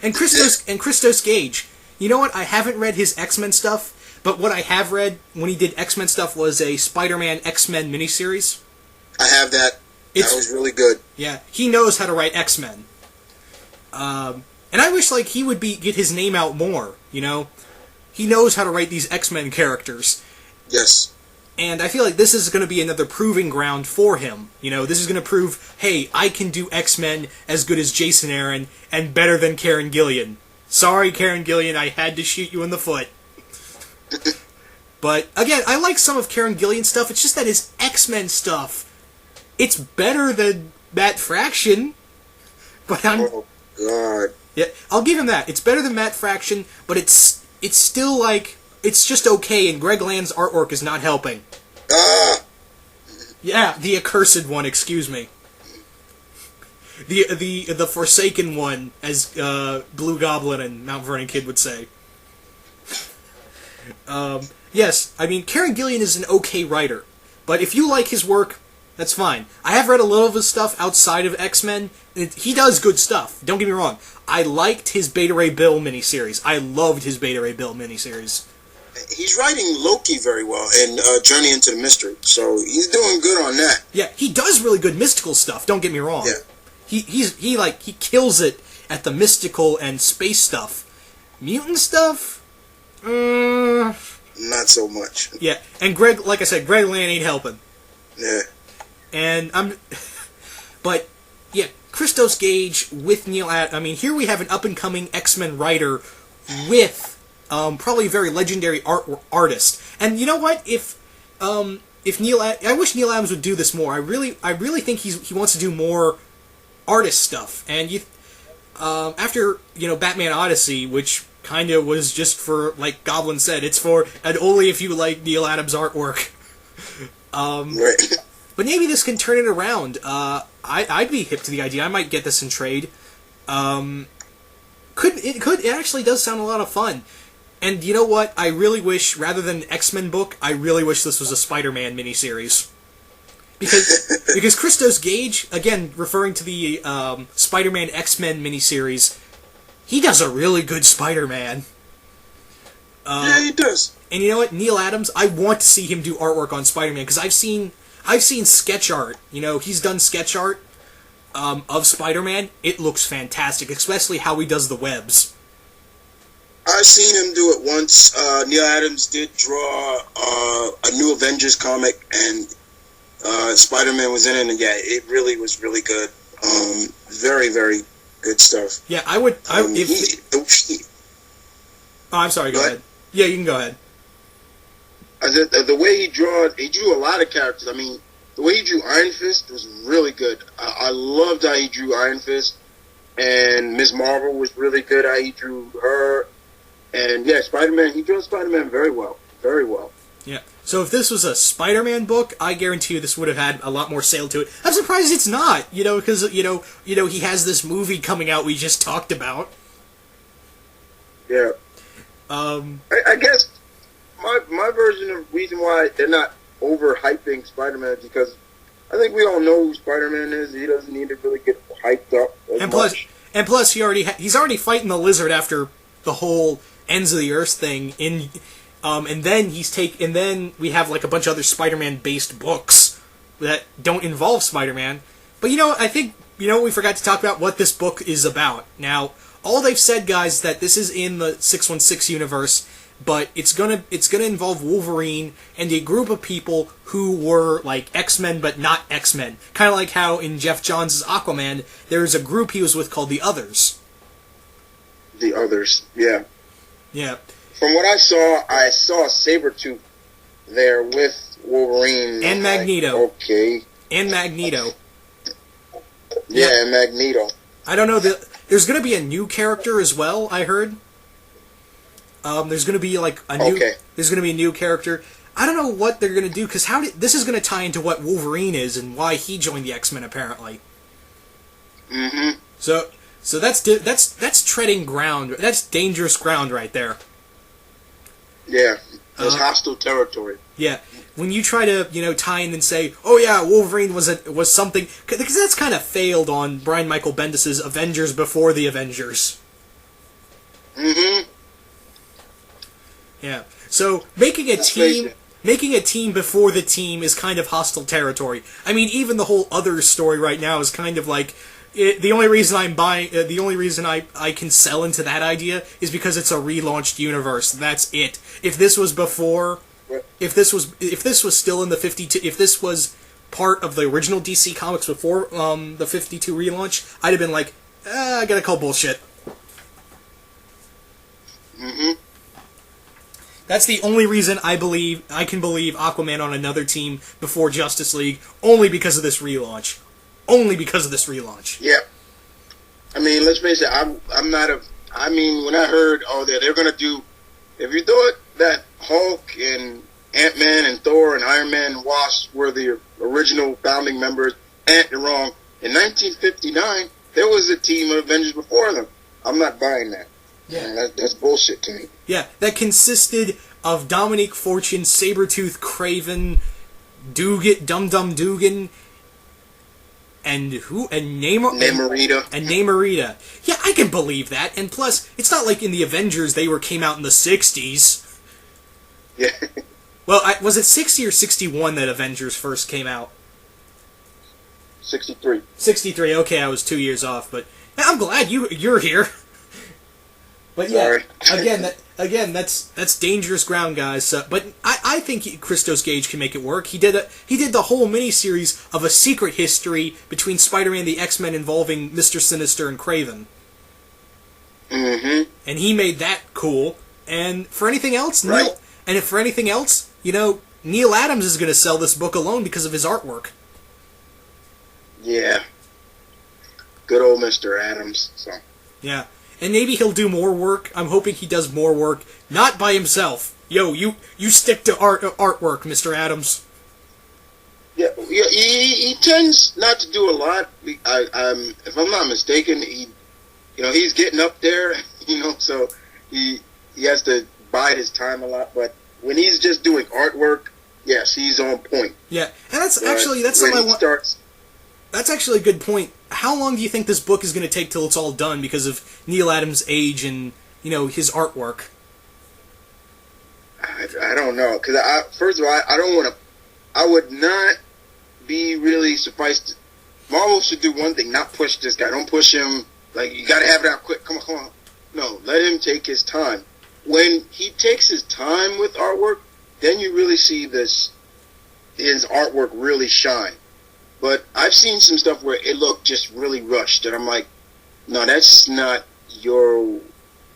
And Christos Gage. You know what? I haven't read his X-Men stuff, but what I have read when he did X-Men stuff was a Spider-Man X-Men miniseries. I have that. That was really good. Yeah, he knows how to write X-Men. And I wish, like, he would get his name out more, you know? He knows how to write these X-Men characters. Yes. And I feel like this is going to be another proving ground for him. You know, this is going to prove, hey, I can do X-Men as good as Jason Aaron and better than Karen Gillian. Sorry, Karen Gillian, I had to shoot you in the foot. But, again, I like some of Karen Gillian's stuff. It's just that his X-Men stuff, it's better than Matt Fraction. But Oh, God. Yeah, I'll give him that. It's better than Matt Fraction, but it's still, like, it's just okay, and Greg Land's artwork is not helping. Ah! Yeah, the accursed one, excuse me. The Forsaken one, as Blue Goblin and Mount Vernon Kid would say. Yes, I mean, Karen Gillian is an okay writer, but if you like his work, that's fine. I have read a little of his stuff outside of X-Men. He does good stuff, don't get me wrong. I liked his Beta Ray Bill miniseries. I loved his Beta Ray Bill miniseries. He's writing Loki very well and Journey into the Mystery, so he's doing good on that. Yeah, he does really good mystical stuff, don't get me wrong. Yeah. He kills it at the mystical and space stuff. Mutant stuff? Not so much. Yeah, and Greg, like I said, Greg Land ain't helping. Yeah. And but yeah, Christos Gage with Neil I mean, here we have an up-and-coming X-Men writer with probably a very legendary artist. And you know what? If I wish Neil Adams would do this more. I really think he wants to do more artist stuff. And after Batman Odyssey, which kind of was just for, like Goblin said, it's for and only if you like Neil Adams' artwork. Right. But maybe this can turn it around. I'd be hip to the idea. I might get this in trade. It actually does sound a lot of fun. And you know what? I really wish, rather than an X-Men book, I really wish this was a Spider-Man miniseries. Because Christos Gage, again, referring to the Spider-Man X-Men miniseries, he does a really good Spider-Man. Yeah, he does. And you know what? Neil Adams, I want to see him do artwork on Spider-Man, because I've seen sketch art. He's done sketch art of Spider-Man. It looks fantastic, especially how he does the webs. I've seen him do it once. Neil Adams did draw a new Avengers comic, and Spider-Man was in it, and yeah, it really was really good. Very, very good stuff. Yeah, I would... I'm sorry, go ahead. Yeah, you can go ahead. The way he drew a lot of characters. I mean, the way he drew Iron Fist was really good. I loved how he drew Iron Fist, and Ms. Marvel was really good how he drew her. And yeah, Spider-Man, he drew Spider-Man very well. Very well. Yeah. So if this was a Spider-Man book, I guarantee you this would have had a lot more sale to it. I'm surprised it's not, because, he has this movie coming out we just talked about. Yeah. I guess my version of reason why they're not overhyping Spider-Man is because I think we all know who Spider-Man is. He doesn't need to really get hyped up as much. Plus, he's already fighting the Lizard after the whole Ends of the Earth thing and then we have like a bunch of other Spider-Man based books that don't involve Spider-Man. But I think we forgot to talk about what this book is about. Now, all they've said, guys, that this is in the 616 universe, but it's gonna involve Wolverine and a group of people who were like X-Men but not X-Men. Kind of like how in Jeff Johns' Aquaman, there's a group he was with called the Others. The Others, yeah. Yeah. From what I saw Sabretooth there with Wolverine. And Magneto. Okay. And Magneto. Yeah, and Magneto. I don't know, there's going to be a new character as well, I heard. There's going to be like a new... Okay. There's going to be a new character. I don't know what they're going to do, because this is going to tie into what Wolverine is and why he joined the X-Men, apparently. Mm-hmm. So that's treading ground. That's dangerous ground right there. Yeah, that's hostile territory. Yeah, when you try to tie in and say, "Oh yeah, Wolverine was something," because that's kind of failed on Brian Michael Bendis's Avengers before the Avengers. Mm-hmm. Yeah. So making a team, making a team before the team is kind of hostile territory. I mean, even the whole other story right now is kind of like, the only reason I can sell into that idea is because it's a relaunched universe. That's it. If this was before, if this was still in the 52, if this was part of the original DC Comics before the 52 relaunch, I'd have been like, I gotta call bullshit. Mm-hmm. That's the only reason I can believe Aquaman on another team before Justice League, only because of this relaunch. Only because of this relaunch. Yeah. I mean, let's face it, I'm not a... I mean, when I heard, they're going to do... If you thought that Hulk and Ant-Man and Thor and Iron Man and Wasp were the original founding members, you're wrong. In 1959, there was a team of Avengers before them. I'm not buying that. Yeah. That's bullshit to me. Yeah, that consisted of Dominique Fortune, Sabretooth, Kraven, Dum Dum Dugan, and who? And Namorita. And Namorita. Yeah, I can believe that. And plus, it's not like in the Avengers came out in the 60s. Yeah. Well, was it 60 or 61 that Avengers first came out? 63. 63, okay, I was 2 years off, but I'm glad you're here. But yeah, again, that's dangerous ground, guys. But I think Christos Gage can make it work. He did the whole miniseries of a secret history between Spider-Man and the X-Men involving Mr. Sinister and Kraven. Mm-hmm. And he made that cool. And for anything else, right. Neil Adams is going to sell this book alone because of his artwork. Yeah. Good old Mr. Adams. So. Yeah. And maybe he'll do more work. I'm hoping he does more work, not by himself. Yo, you stick to artwork, Mr. Adams. Yeah, he tends not to do a lot. If I'm not mistaken, he's getting up there, so he has to bide his time a lot. But when he's just doing artwork, yes, he's on point. Yeah, and that's something I want. That's actually a good point. How long do you think this book is going to take till it's all done because of Neil Adams' age and, his artwork? I don't know. Because, first of all, I don't want to... I would not be really surprised. Marvel should do one thing, not push this guy. Don't push him. Like, you got to have it out quick. Come on. No, let him take his time. When he takes his time with artwork, then you really see his artwork really shine. But I've seen some stuff where it looked just really rushed, and I'm like, no, that's not your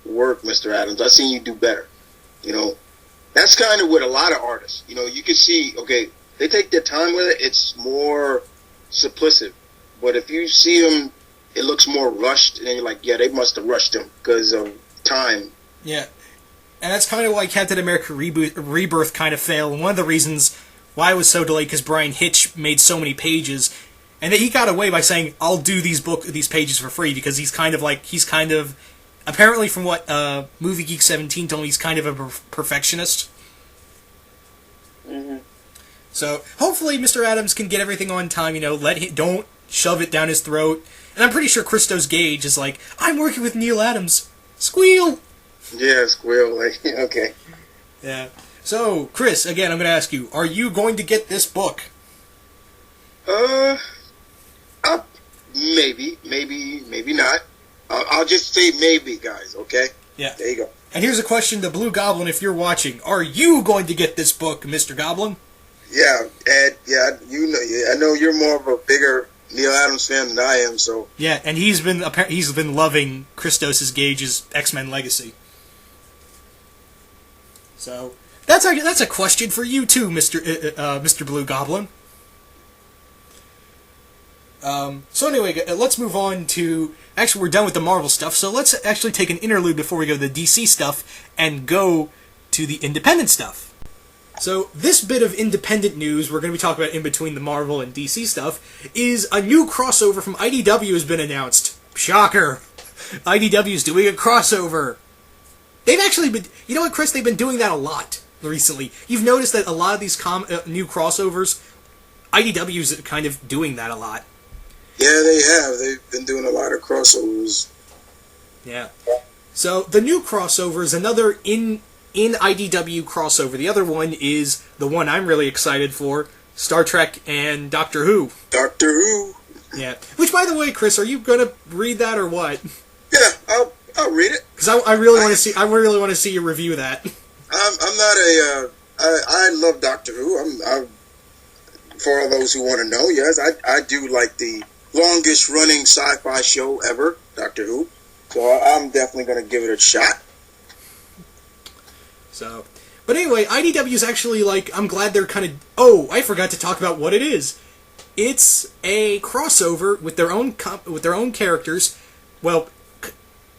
work, Mr. Adams. I've seen you do better. That's kind of with a lot of artists. You can see, okay, they take their time with it. It's more simplistic. But if you see them, it looks more rushed, and then you're like, yeah, they must have rushed them because of time. Yeah, and that's kind of why Captain America Rebirth kind of failed. And one of the reasons why it was so delayed because Brian Hitch made so many pages, and that he got away by saying, "I'll do these pages for free," because he's kind of apparently from what Movie Geek 17 told me, he's kind of a perfectionist. Mm-hmm. So hopefully Mr. Adams can get everything on time. Don't shove it down his throat. And I'm pretty sure Christos Gage is like, "I'm working with Neil Adams." Squeal. Yeah, squeal. Okay. Yeah. So, Chris, again, I'm going to ask you, are you going to get this book? Maybe not. I'll just say maybe, guys, okay? Yeah. There you go. And here's a question to Blue Goblin, if you're watching. Are you going to get this book, Mr. Goblin? Yeah, Ed, I know you're more of a bigger Neil Adams fan than I am, so... Yeah, and he's been loving Christos Gage's X-Men Legacy. So... That's a question for you too, Mr. Blue Goblin. So anyway, let's move on to... Actually, we're done with the Marvel stuff, so let's actually take an interlude before we go to the DC stuff and go to the independent stuff. So this bit of independent news we're going to be talking about in between the Marvel and DC stuff is a new crossover from IDW has been announced. Shocker! IDW's doing a crossover. They've actually been... You know what, Chris? They've been doing that a lot recently. You've noticed that a lot of these new crossovers, IDW's kind of doing that a lot. Yeah, they have. They've been doing a lot of crossovers. Yeah. So the new crossover is another in IDW crossover. The other one is the one I'm really excited for, Star Trek and Doctor Who. Doctor Who. Yeah. Which, by the way, Chris, are you going to read that or what? Yeah, I'll read it. Because I really want to see. I really want to see you review that. I'm not a. I love Doctor Who. For all those who want to know, yes, I do like the longest running sci-fi show ever, Doctor Who. So I'm definitely going to give it a shot. So, but anyway, IDW is actually like, I'm glad they're kind of. Oh, I forgot to talk about what it is. It's a crossover with their own characters. Well,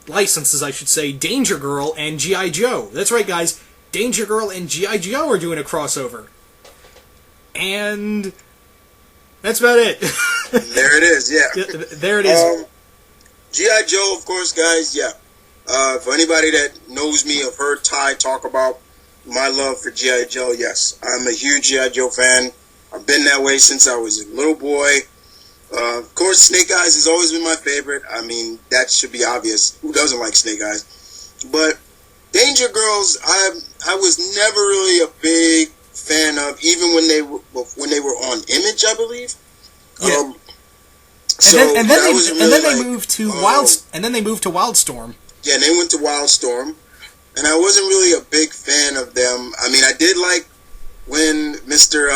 licenses, I should say. Danger Girl and G.I. Joe. That's right, guys. Danger Girl and G.I. Joe are doing a crossover. And that's about it. There it is, yeah. There it is. G.I. Joe, of course, guys, yeah. For anybody that knows me, have heard Ty talk about my love for G.I. Joe, yes. I'm a huge G.I. Joe fan. I've been that way since I was a little boy. Of course, Snake Eyes has always been my favorite. I mean, that should be obvious. Who doesn't like Snake Eyes? But Danger Girls, I was never really a big fan of, even when they were on Image, I believe. Yeah. And then they moved to Wildstorm. Yeah, and they went to Wildstorm, and I wasn't really a big fan of them. I mean, I did like when Mr.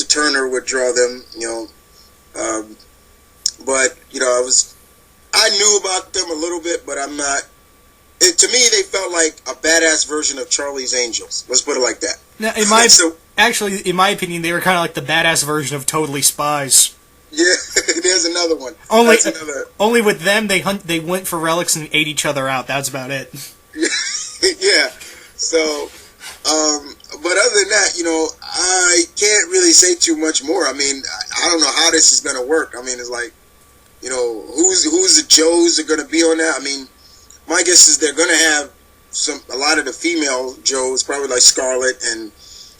Turner would draw them, but I knew about them a little bit, but I'm not. To me, they felt like a badass version of Charlie's Angels. Let's put it like that. Now, in my opinion, they were kind of like the badass version of Totally Spies. Yeah, there's another one. Only with them, they went for relics and ate each other out. That's about it. Yeah. So, but other than that, I can't really say too much more. I mean, I don't know how this is going to work. I mean, it's like, who's the Joes are going to be on that? I mean, my guess is they're going to have a lot of the female Joes, probably like Scarlet and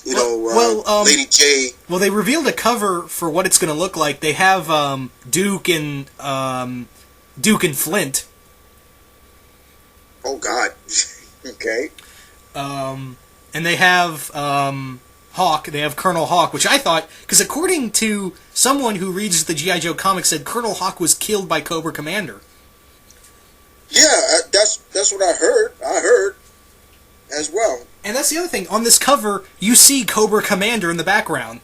Lady J. Well, they revealed a cover for what it's going to look like. They have Duke and Flint. Oh God. Okay. And they have Hawk. They have Colonel Hawk, which I thought, because according to someone who reads the G.I. Joe comics, said Colonel Hawk was killed by Cobra Commander. Yeah, that's what I heard. I heard as well. And that's the other thing. On this cover, you see Cobra Commander in the background.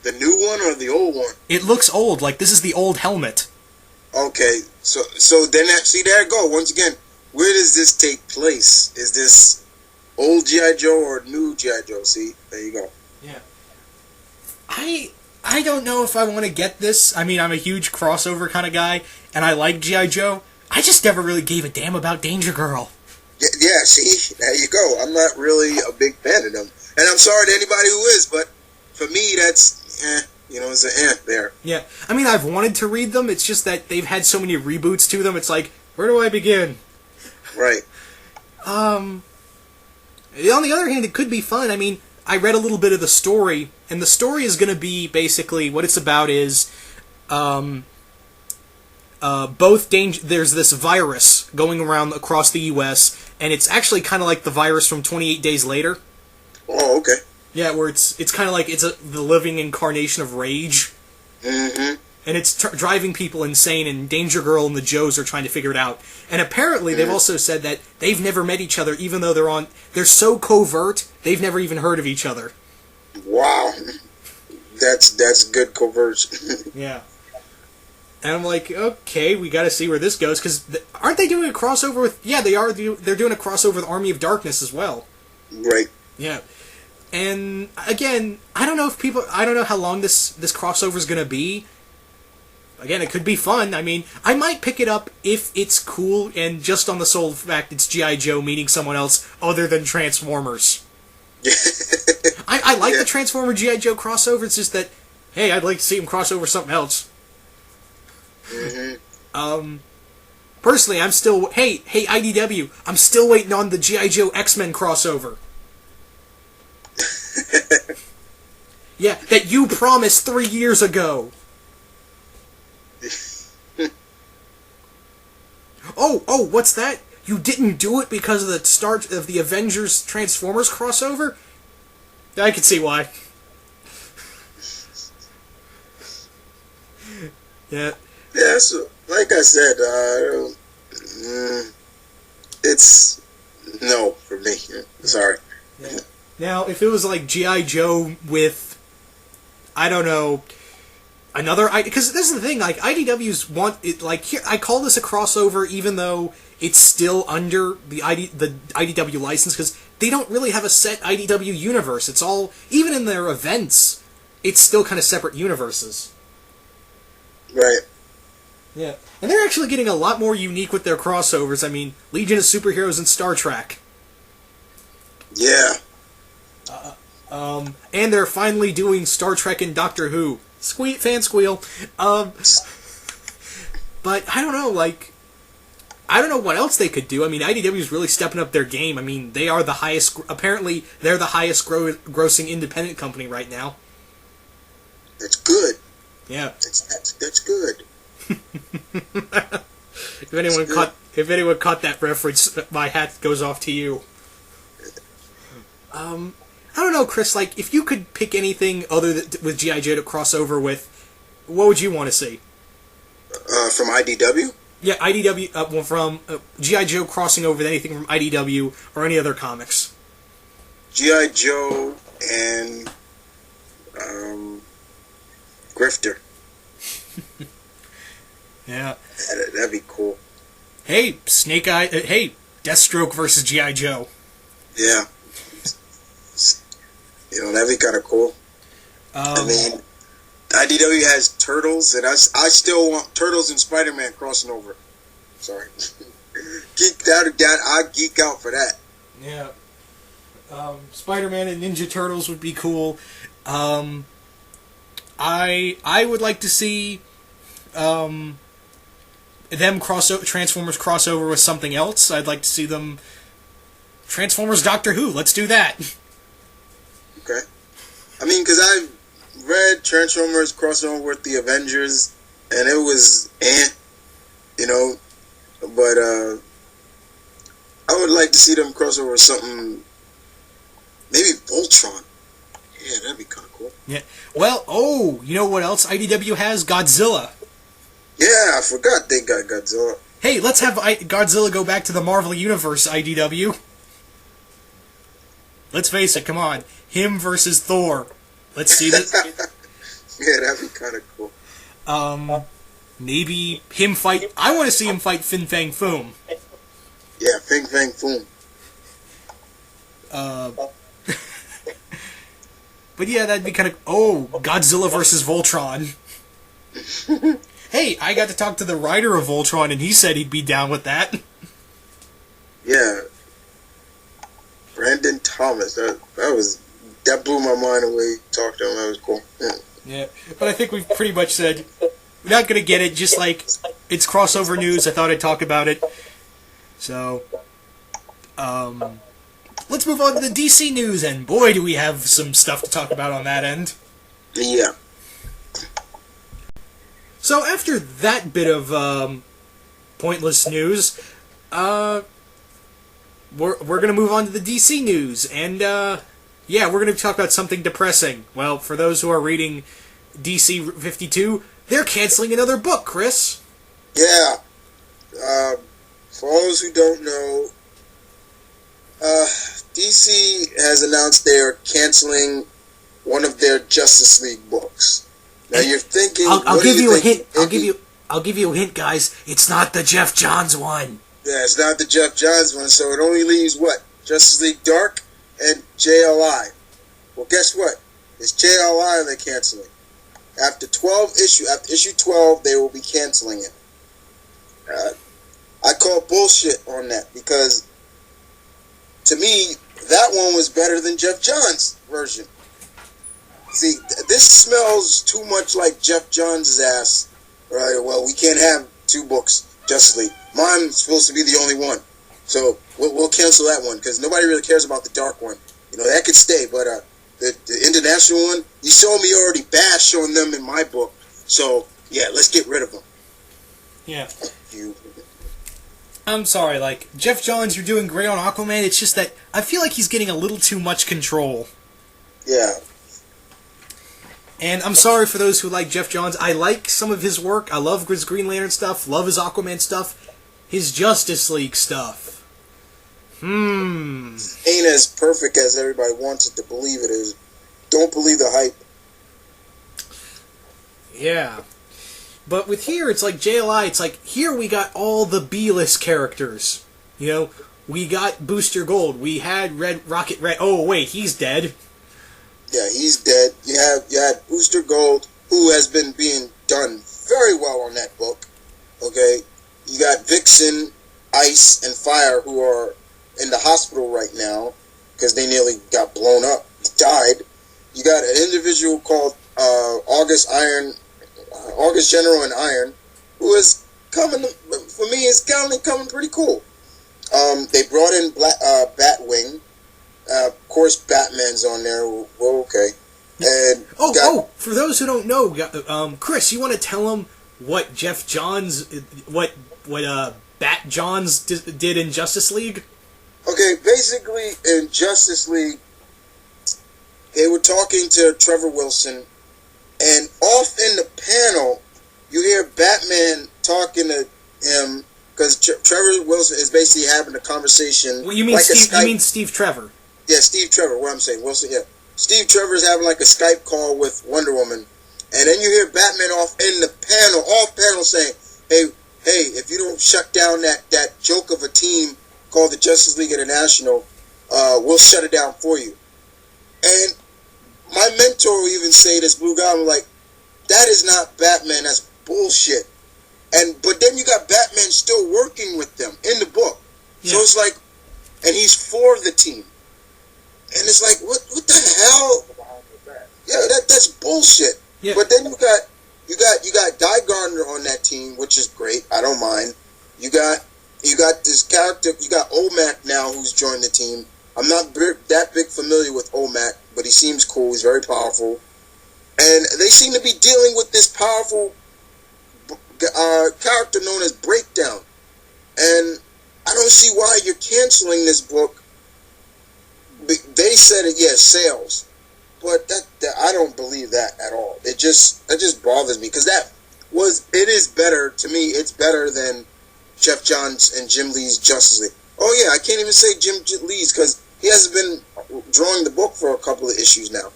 The new one or the old one? It looks old. Like, this is the old helmet. Okay, so then see, there it go. Once again, where does this take place? Is this old G.I. Joe or new G.I. Joe? See, there you go. Yeah. I don't know if I want to get this. I mean, I'm a huge crossover kind of guy, and I like G.I. Joe. I just never really gave a damn about Danger Girl. Yeah, see, there you go. I'm not really a big fan of them. And I'm sorry to anybody who is, but for me, that's, it's an there. Yeah, I mean, I've wanted to read them. It's just that they've had so many reboots to them. It's like, where do I begin? Right. On the other hand, it could be fun. I mean, I read a little bit of the story, and the story is going to be basically, what it's about is, there's this virus going around across the U.S., and it's actually kind of like the virus from 28 Days Later. Oh, okay. Yeah, where it's kind of like the living incarnation of rage. Mm-hmm. And it's driving people insane, and Danger Girl and the Joes are trying to figure it out. And apparently they've also said that they've never met each other, even though they're so covert, they've never even heard of each other. Wow. That's good covert. Yeah. And I'm like, okay, we got to see where this goes, because aren't they doing a crossover with... Yeah, they are. They're doing a crossover with Army of Darkness as well. Right. Yeah. And, again, I don't know how long this crossover is going to be. Again, it could be fun. I mean, I might pick it up if it's cool, and just on the sole fact it's G.I. Joe meeting someone else other than Transformers. I like the Transformer G.I. Joe crossover, it's just that, hey, I'd like to see him cross over something else. Mm-hmm. Personally, I'm still... Hey, IDW, I'm still waiting on the G.I. Joe X-Men crossover. Yeah, that you promised 3 years ago. Oh, what's that? you didn't do it because of the start of the Avengers Transformers crossover? I can see why. Yeah. Yeah, so, like I said, it's no for me. Sorry. Yeah. Now, if it was like G.I. Joe with, I don't know, another, because this is the thing, like, IDWs want it, like, here, I call this a crossover even though it's still under the IDW license, because they don't really have a set IDW universe. It's all, even in their events, it's still kind of separate universes. Right. Yeah. And they're actually getting a lot more unique with their crossovers. I mean, Legion of Superheroes and Star Trek. Yeah. And they're finally doing Star Trek and Doctor Who. Fan squeal. But I don't know, like, I don't know what else they could do. I mean, IDW is really stepping up their game. I mean, they are the highest, apparently, they're the highest grossing independent company right now. That's good. Yeah. That's good. If anyone caught that reference, my hat goes off to you. I don't know, Chris. Like, if you could pick anything other with G.I. Joe to cross over with, what would you want to see? From IDW? Yeah, IDW from G.I. Joe crossing over with anything from IDW or any other comics. G.I. Joe and Grifter. Yeah. That'd be cool. Hey, Snake Eye. Hey, Deathstroke versus G.I. Joe. Yeah. You know, that'd be kind of cool. I mean, IDW has Turtles, and I still want Turtles and Spider-Man crossing over. Sorry. I geek out for that. Yeah. Spider-Man and Ninja Turtles would be cool. I would like to see them Transformers crossover with something else. I'd like to see them Transformers Doctor Who. Let's do that. Okay. I mean, because I've read Transformers crossover with the Avengers, and it was you know, but I would like to see them crossover with something, maybe Voltron. Yeah, that'd be kind of cool. Yeah. Well, you know what else IDW has? Godzilla. Yeah, I forgot they got Godzilla. Hey, let's have Godzilla go back to the Marvel Universe, IDW. Let's face it, come on. Him versus Thor. Let's see this. Yeah, that'd be kind of cool. Maybe him fight... I want to see him fight Fin Fang Foom. Yeah, Fin Fang Foom. But yeah, that'd be kind of... Godzilla versus Voltron. Hey, I got to talk to the writer of Voltron, and he said he'd be down with that. Yeah. Brandon Thomas. That blew my mind away. Talked to him. That was cool. Yeah, but I think we've pretty much said we're not going to get it. Just like it's crossover news, I thought I'd talk about it. So, let's move on to the DC news, and boy, do we have some stuff to talk about on that end. Yeah. So after that bit of pointless news, we're gonna move on to the DC news, and we're gonna talk about something depressing. Well, for those who are reading DC 52, they're canceling another book, Chris. Yeah. For those who don't know, DC has announced they are canceling one of their Justice League books. Now you're thinking, I'll give you a hint. I'll give you a hint, guys. It's not the Jeff Johns one. Yeah, it's not the Jeff Johns one, so it only leaves what? Justice League Dark and JLI. Well, guess what? It's JLI they're canceling. After issue 12, they will be canceling it. I call bullshit on that because, to me, that one was better than Jeff Johns' version. See, this smells too much like Jeff Johns' ass. Right? Well, we can't have two books, Justice League. Mine's supposed to be the only one. So we'll cancel that one because nobody really cares about the dark one. You know, that could stay, but the international one, you saw me already bash on them in my book. So, yeah, let's get rid of them. Yeah. You. I'm sorry, like, Jeff Johns, you're doing great on Aquaman, it's just that I feel like he's getting a little too much control. Yeah. And I'm sorry for those who like Jeff Johns. I like some of his work. I love his Green Lantern stuff, love his Aquaman stuff, his Justice League stuff. Ain't as perfect as everybody wants it to believe it is. Don't believe the hype. Yeah. But with here, it's like JLI, it's like, here we got all the B-list characters. You know, we got Booster Gold, we had Rocket Red, oh wait, he's dead. Yeah, he's dead. You had Booster Gold, who has been being done very well on that book. Okay? You got Vixen, Ice, and Fire, who are in the hospital right now, because they nearly got blown up, died. You got an individual called August General in Iron, who is coming, for me, is coming pretty cool. They brought in Batwing. Of course, Batman's on there. Well, okay. And for those who don't know, Chris, you want to tell them what Jeff Johns, what Bat Johns did in Justice League? Okay, basically in Justice League, they were talking to Trevor Wilson, and off in the panel, you hear Batman talking to him because Trevor Wilson is basically having a conversation. Well, you mean Steve Trevor? Yeah, Steve Trevor, what I'm saying. Wilson, yeah. Steve Trevor is having like a Skype call with Wonder Woman. And then you hear Batman off panel saying, hey, if you don't shut down that joke of a team called the Justice League International, we'll shut it down for you. And my mentor will even say this, Blue Goblin, like, that is not Batman, that's bullshit. But then you got Batman still working with them in the book. Yeah. So it's like, and he's for the team. And it's like, what the hell? Yeah, that's bullshit. Yeah. But then you got Guy Gardner on that team, which is great. I don't mind. You got this character. You got Olmec now, who's joined the team. I'm not that big familiar with Olmec, but he seems cool. He's very powerful, and they seem to be dealing with this powerful character known as Breakdown. And I don't see why you're canceling this book. They said it, yes, sales, but that I don't believe that at all. That just bothers me because it is better to me. It's better than Jeff Johns and Jim Lee's Justice League. Oh yeah, I can't even say Jim Lee's because he hasn't been drawing the book for a couple of issues now.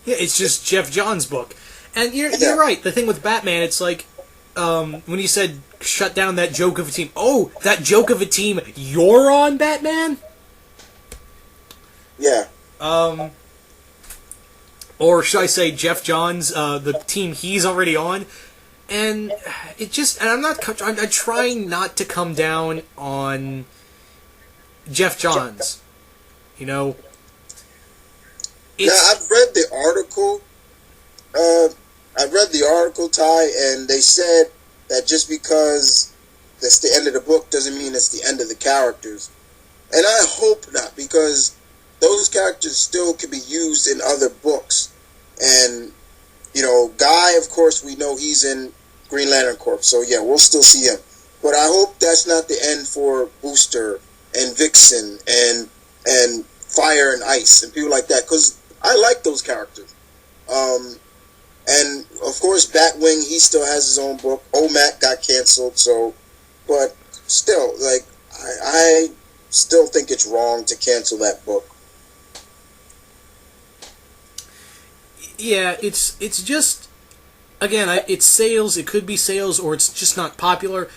Yeah, it's just Jeff Johns' book, and you're right. The thing with Batman, it's like when you said shut down that joke of a team. Oh, that joke of a team you're on, Batman. Yeah. Or should I say Jeff Johns, the team he's already on, and I'm trying not to come down on Jeff Johns, you know. Now, I've read the article. Ty, and they said that just because that's the end of the book doesn't mean it's the end of the characters, and I hope not, because those characters still can be used in other books. And, you know, Guy, of course, we know he's in Green Lantern Corps. So, yeah, we'll still see him. But I hope that's not the end for Booster and Vixen and Fire and Ice and people like that. Because I like those characters. And, of course, Batwing, he still has his own book. OMAC got canceled. So, but still, like, I still think it's wrong to cancel that book. Yeah, it's just, again, it's sales, it could be sales, or it's just not popular.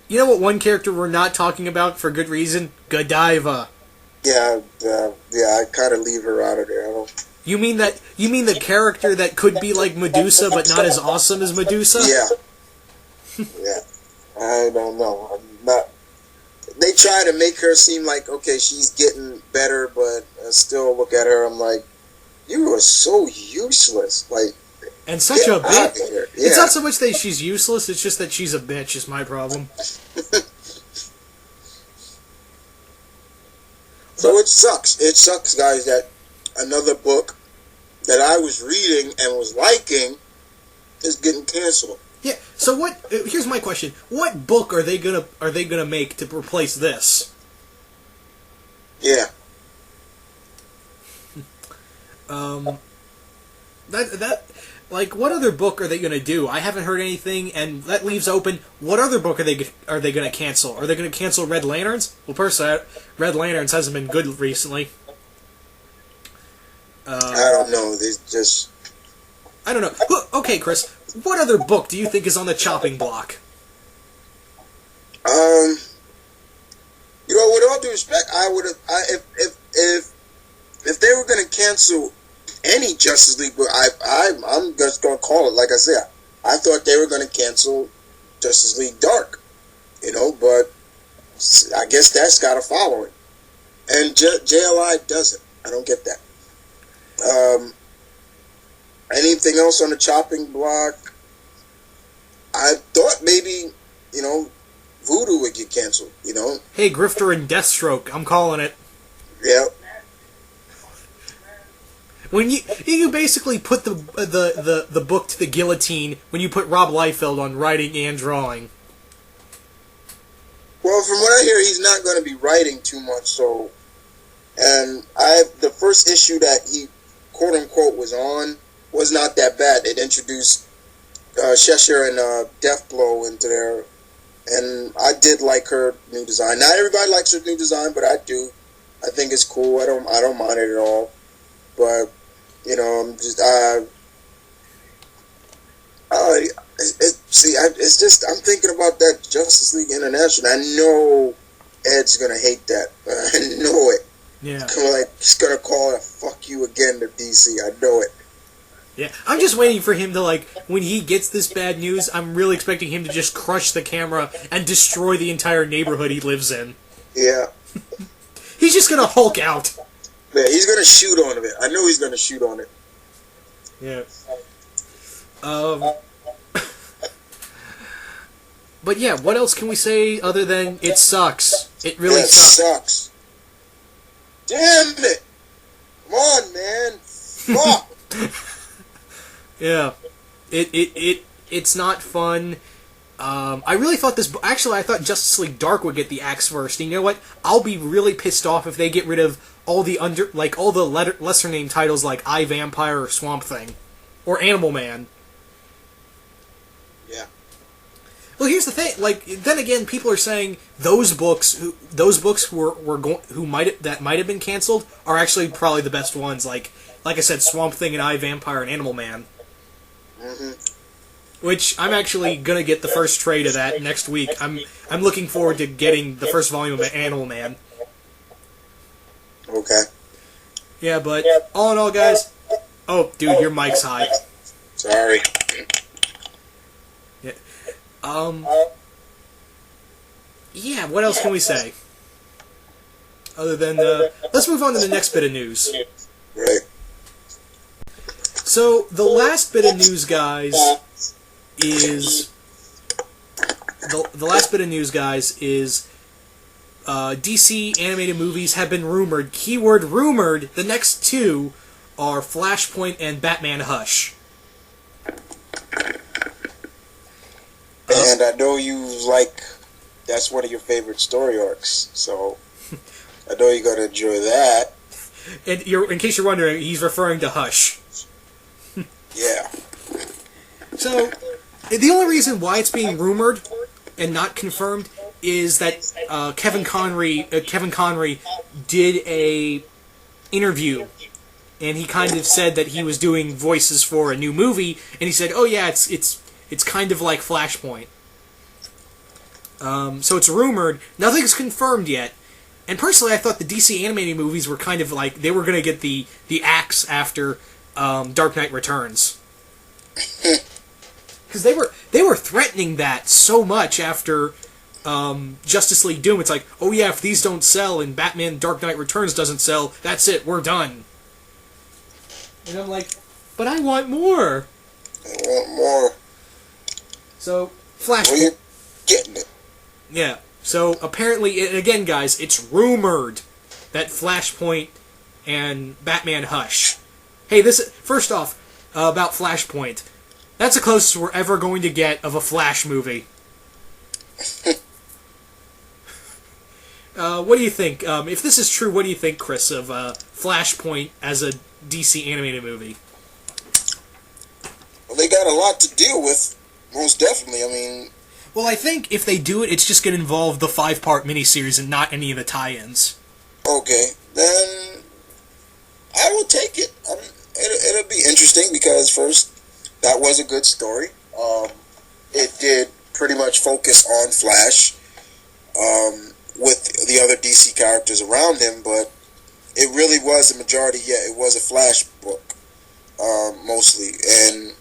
You know what one character we're not talking about for good reason? Godiva. Yeah, I kind of leave her out of there. You mean the character that could be like Medusa, but not as awesome as Medusa? Yeah. Yeah. I don't know. I'm not... They try to make her seem like, okay, she's getting better, but I still look at her, I'm like, you are so useless, like, and such a bitch. Yeah. It's not so much that she's useless; it's just that she's a bitch. Is my problem. So it sucks. It sucks, guys, that another book that I was reading and was liking is getting canceled. Yeah. So what? Here's my question: what book are they gonna make to replace this? Yeah. That like what other book are they gonna do? I haven't heard anything, and that leaves open what other book are they gonna cancel? Are they gonna cancel Red Lanterns? Well, personally, Red Lanterns hasn't been good recently. I don't know. They just. I don't know. Okay, Chris, what other book do you think is on the chopping block? You know, with all due respect, I would have. If they were going to cancel any Justice League book, I'm just going to call it like I said. I thought they were going to cancel Justice League Dark, you know, but I guess that's got a following, and JLI doesn't. I don't get that. Anything else on the chopping block? I thought maybe, you know, Voodoo would get canceled, you know? Hey, Grifter and Deathstroke, I'm calling it. Yeah. When you basically put the book to the guillotine when you put Rob Liefeld on writing and drawing. Well, from what I hear, he's not going to be writing too much, so... And the first issue that he, quote-unquote, was on was not that bad. It introduced Cheshire and Deathblow into there, and I did like her new design. Not everybody likes her new design, but I do. I think it's cool. I don't mind it at all. But you know, I'm just it's just I'm thinking about that Justice League International. I know Ed's gonna hate that. I know it. Yeah. He's gonna call it "fuck you" again to DC. I know it. Yeah, I'm just waiting for him to, like, when he gets this bad news, I'm really expecting him to just crush the camera and destroy the entire neighborhood he lives in. Yeah. He's just gonna Hulk out. Yeah, he's gonna shoot on it. I know he's gonna shoot on it. Yeah. But yeah, what else can we say other than it sucks? It really sucks. Damn it! Come on, man. Fuck. Yeah, it's not fun. I really thought I thought Justice League Dark would get the axe first. And you know what? I'll be really pissed off if they get rid of all the lesser named titles like I, Vampire or Swamp Thing, or Animal Man. Yeah. Well, here's the thing. Like, then again, people are saying those books that might have been canceled are actually probably the best ones. Like I said, Swamp Thing and I, Vampire and Animal Man. Mm-hmm. Which I'm actually gonna get the first trade of that next week. I'm looking forward to getting the first volume of Animal Man. Okay. Yeah, but all in all, guys. Oh, dude, your mic's high. Sorry. Yeah. Yeah. What else can we say? Other than let's move on to the next bit of news. Right. So the last bit of news, guys, is DC animated movies have been rumored. Keyword rumored. The next two are Flashpoint and Batman Hush. And I know that's one of your favorite story arcs, so I know you're gonna enjoy that. And in case you're wondering, he's referring to Hush. Yeah. So, the only reason why it's being rumored and not confirmed is that Kevin Conroy did a interview, and he kind of said that he was doing voices for a new movie, and he said, "Oh yeah, it's kind of like Flashpoint." So it's rumored. Nothing's confirmed yet. And personally, I thought the DC animated movies were kind of like they were going to get the axe after Dark Knight Returns. Because they were threatening that so much after Justice League Doom. It's like, oh yeah, if these don't sell and Batman Dark Knight Returns doesn't sell, that's it, we're done. And I'm like, but I want more. I want more. So, Flashpoint. Well, you're getting it. Yeah. So, apparently, again, guys, it's rumored that Flashpoint and Batman Hush. Hey, first off, about Flashpoint. That's the closest we're ever going to get of a Flash movie. What do you think? If this is true, what do you think, Chris, of Flashpoint as a DC animated movie? Well, they got a lot to deal with, most definitely. I mean... Well, I think if they do it, it's just going to involve the 5-part miniseries and not any of the tie-ins. Okay, then I will take it. It'll be interesting because, first, that was a good story. It did pretty much focus on Flash with the other DC characters around him, but it really was a majority, it was a Flash book, mostly. And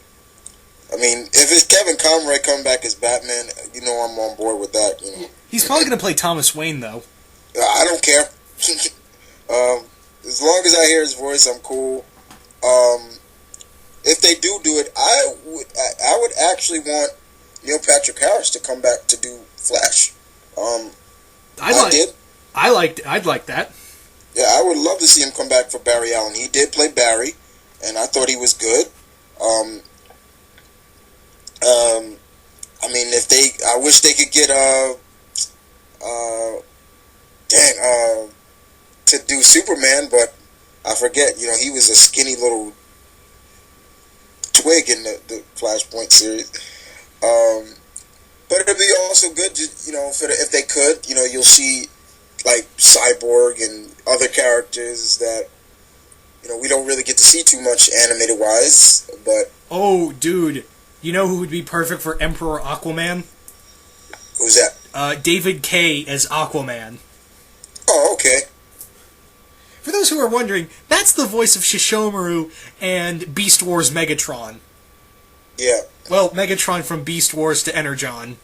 I mean, if it's Kevin Conroy coming back as Batman, I'm on board with that. He's probably going to play Thomas Wayne, though. I don't care. As long as I hear his voice, I'm cool. If they do it, I would actually want Neil Patrick Harris to come back to do Flash. I'd like that. Yeah, I would love to see him come back for Barry Allen. He did play Barry, and I thought he was good. I mean, I wish they could get to do Superman, but I forget. He was a skinny little twig in the Flashpoint series. But it'd be also good, if they could. You'll see like Cyborg and other characters that we don't really get to see too much animated wise. But oh, dude. You know who would be perfect for Emperor Aquaman? Who's that? David Kaye as Aquaman. Oh, okay. For those who are wondering, that's the voice of Shishomaru and Beast Wars Megatron. Yeah. Well, Megatron from Beast Wars to Energon.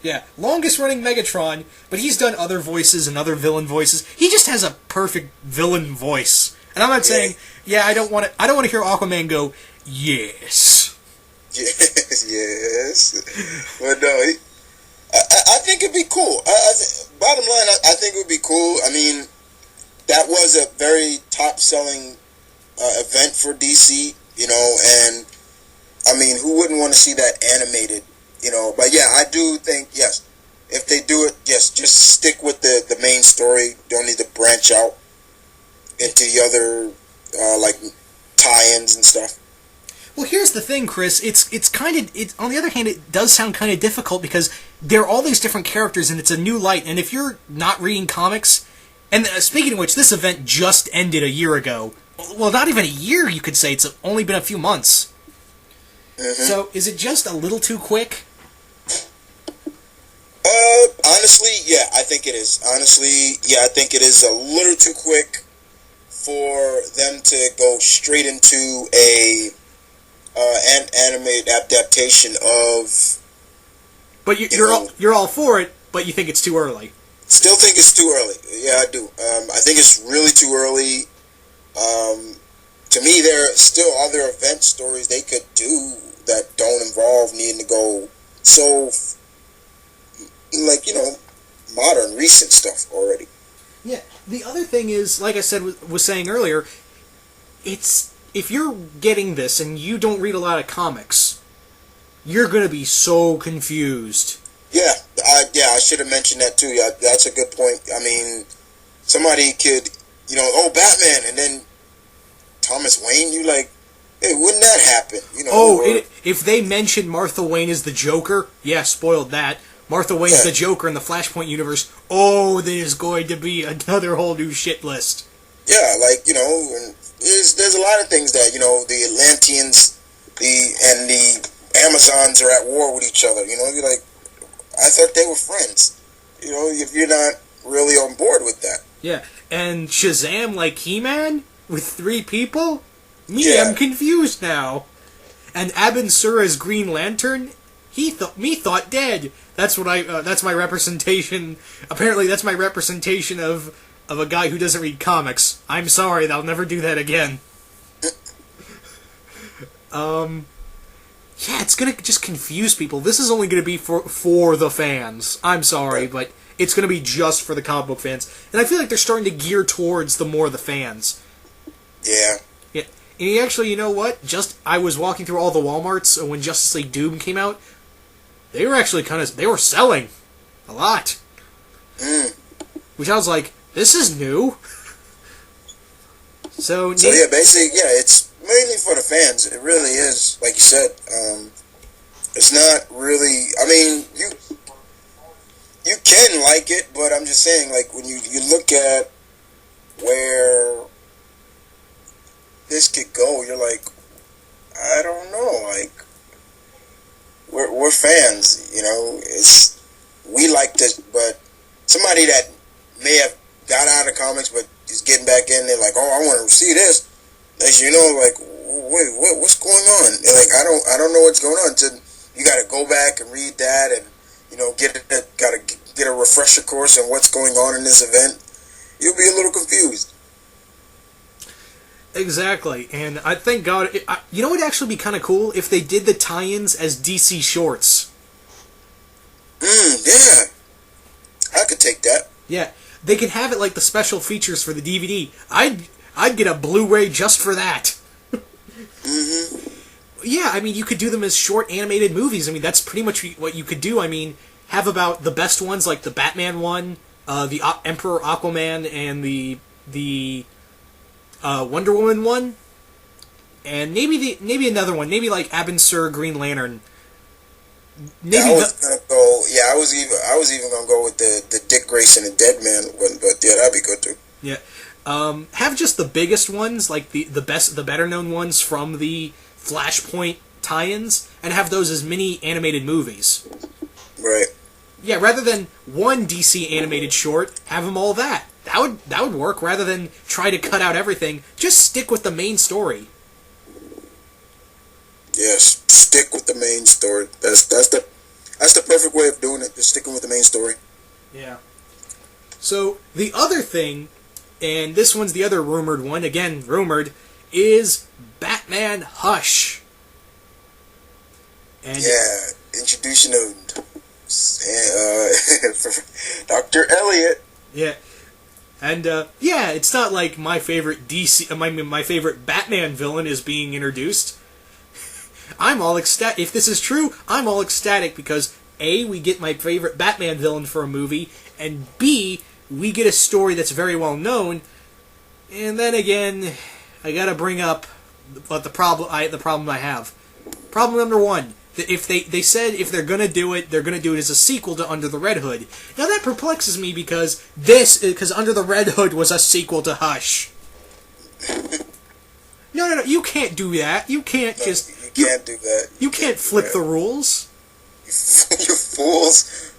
Yeah, longest running Megatron, but he's done other voices and other villain voices. He just has a perfect villain voice. And I'm not saying, I don't want to hear Aquaman go, yes. Yes. But no, I think it'd be cool. Bottom line, I think it would be cool. I mean, that was a very top-selling event for DC, and I mean, who wouldn't want to see that animated, But yeah, I do think, yes, if they do it, yes, just stick with the main story. Don't need to branch out into the other like tie-ins and stuff. Well, here's the thing, Chris. It's kind of on the other hand, it does sound kind of difficult because there are all these different characters and it's a new light. And if you're not reading comics, and speaking of which, this event just ended a year ago. Well, not even a year, you could say. It's only been a few months. Mm-hmm. So, is it just a little too quick? Honestly, yeah, I think it is. Honestly, yeah, I think it is a little too quick for them to go straight into a an animated adaptation of. But you're all for it, but you think it's too early. Still think it's too early. Yeah, I do. I think it's really too early. To me, there are still other event stories they could do that don't involve needing to go so, modern, recent stuff already. Yeah. The other thing is, like I said, was saying earlier, if you're getting this and you don't read a lot of comics, you're going to be so confused. Yeah, I should have mentioned that too. Yeah, that's a good point. I mean, somebody could, Batman, and then Thomas Wayne, you like, hey, wouldn't that happen? If they mentioned Martha Wayne as the Joker, spoiled that. Martha Wayne's the Joker in the Flashpoint universe. Oh, there's going to be another whole new shit list. Yeah, there's a lot of things that, the Atlanteans, and the Amazons are at war with each other. You're like, I thought they were friends. If you're not really on board with that. Yeah, and Shazam like He-Man with 3 people? I'm confused now. And Abin Sur as Green Lantern? Thought dead. That's what that's my representation. Apparently that's my representation of a guy who doesn't read comics. I'm sorry, I'll never do that again. It's gonna just confuse people. This is only gonna be for the fans. I'm sorry, but it's gonna be just for the comic book fans. And I feel like they're starting to gear towards the fans. Yeah. Yeah. And actually, you know what? I was walking through all the Walmarts when Justice League Doom came out. They were actually they were selling a lot. Which I was like, this is new. So yeah, basically, yeah, it's mainly for the fans. It really is, like you said. It's not really. I mean, you can like it, but I'm just saying, like when you look at where this could go, you're like, I don't know, like we're fans, you know. We like this, but somebody that may have got out of comics but is getting back in, they're like, oh, I want to see this. As you know, like, wait, what's going on? And like, I don't know what's going on. So you got to go back and read that, and you know, get a refresher course on what's going on in this event. You'll be a little confused. Exactly, and I thank God. You know, it'd actually be kind of cool if they did the tie-ins as DC shorts. Yeah, I could take that. Yeah, they can have it like the special features for the DVD. I'd get a Blu-ray just for that. Yeah, I mean, you could do them as short animated movies. I mean, that's pretty much what you could do. I mean, have about the best ones, like the Batman one, the Emperor Aquaman, and the Wonder Woman one, and maybe another one, maybe like Abin Sur Green Lantern. Maybe I was gonna go. Yeah, I was even gonna go with the Dick Grayson and Dead Man one, but yeah, that'd be good too. Yeah, have just the biggest ones, like the better known ones from the Flashpoint tie-ins, and have those as mini animated movies. Right. Yeah, rather than one DC animated short, have them all that. That would work. Rather than try to cut out everything, just stick with the main story. Yes, stick with the main story. That's the perfect way of doing it. Just sticking with the main story. Yeah. So the other thing, and this one's the other rumored one. Again, rumored, is Batman Hush. And yeah, introduction of Dr. Elliot. Yeah. And, yeah, it's not like my favorite my favorite Batman villain is being introduced. I'm all ecstatic. If this is true, I'm all ecstatic because, A, we get my favorite Batman villain for a movie, and B, we get a story that's very well known. And then again, I gotta bring up the problem I have. Problem number one. If they said if they're gonna do it as a sequel to Under the Red Hood. Now that perplexes me because Under the Red Hood was a sequel to Hush. No, you can't do that. You can't do that. You can't flip the rules. You fools.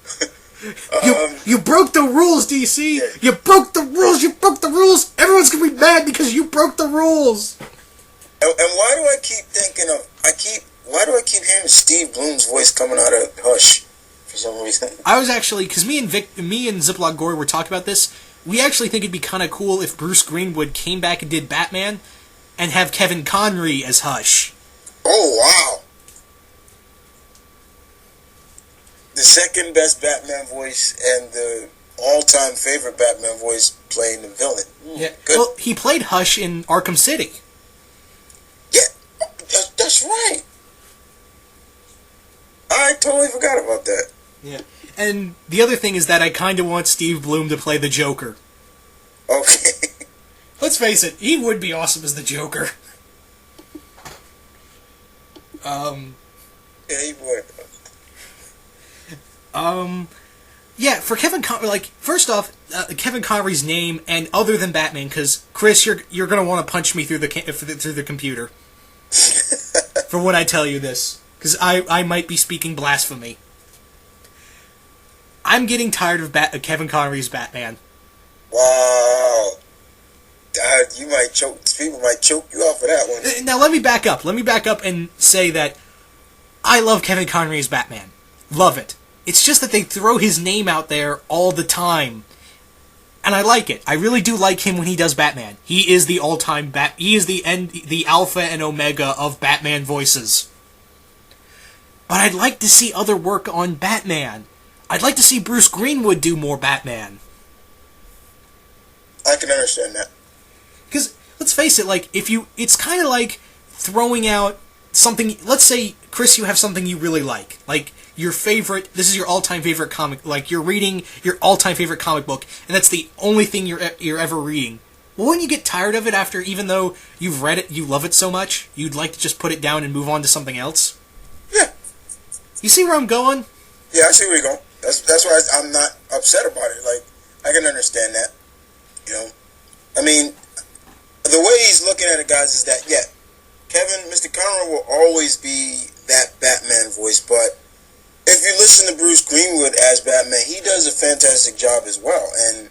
You broke the rules, DC. Yeah. You broke the rules. You broke the rules. Everyone's gonna be mad because you broke the rules. And why do I keep thinking of Why do I keep hearing Steve Bloom's voice coming out of Hush for some reason? I was actually, because me and Ziploc Gory were talking about this, we actually think it'd be kind of cool if Bruce Greenwood came back and did Batman and have Kevin Conroy as Hush. Oh, wow. The second best Batman voice and the all-time favorite Batman voice playing the villain. Yeah. Good. Well, he played Hush in Arkham City. Yeah, that's right. I totally forgot about that. Yeah. And the other thing is that I kind of want Steve Bloom to play the Joker. Okay. Let's face it, he would be awesome as the Joker. Yeah, he would. Yeah, for Kevin Conroy, like, first off, Kevin Conroy's name, and other than Batman, because, Chris, you're going to want to punch me through the computer. For when I tell you this. Because I might be speaking blasphemy. I'm getting tired of Kevin Conroy's Batman. Wow. You might choke. People might choke you off for that one. Now let me back up. Let me back up and say that I love Kevin Conroy's Batman. Love it. It's just that they throw his name out there all the time. And I like it. I really do like him when he does Batman. He is the all-time he is the alpha and omega of Batman voices. But I'd like to see other work on Batman. I'd like to see Bruce Greenwood do more Batman. I can understand that. Because let's face it, like, it's kind of like throwing out something. Let's say, Chris, you have something you really like your favorite. This is your all-time favorite comic. Like, you're reading your all-time favorite comic book, and that's the only thing you're ever reading. Well, wouldn't you get tired of it after, even though you've read it, you love it so much, you'd like to just put it down and move on to something else? Yeah. You see where I'm going? Yeah, I see where you're going. That's why I'm not upset about it. Like, I can understand that. You know, I mean, the way he's looking at it, guys, is that Mr. Conroy will always be that Batman voice, but if you listen to Bruce Greenwood as Batman, he does a fantastic job as well, and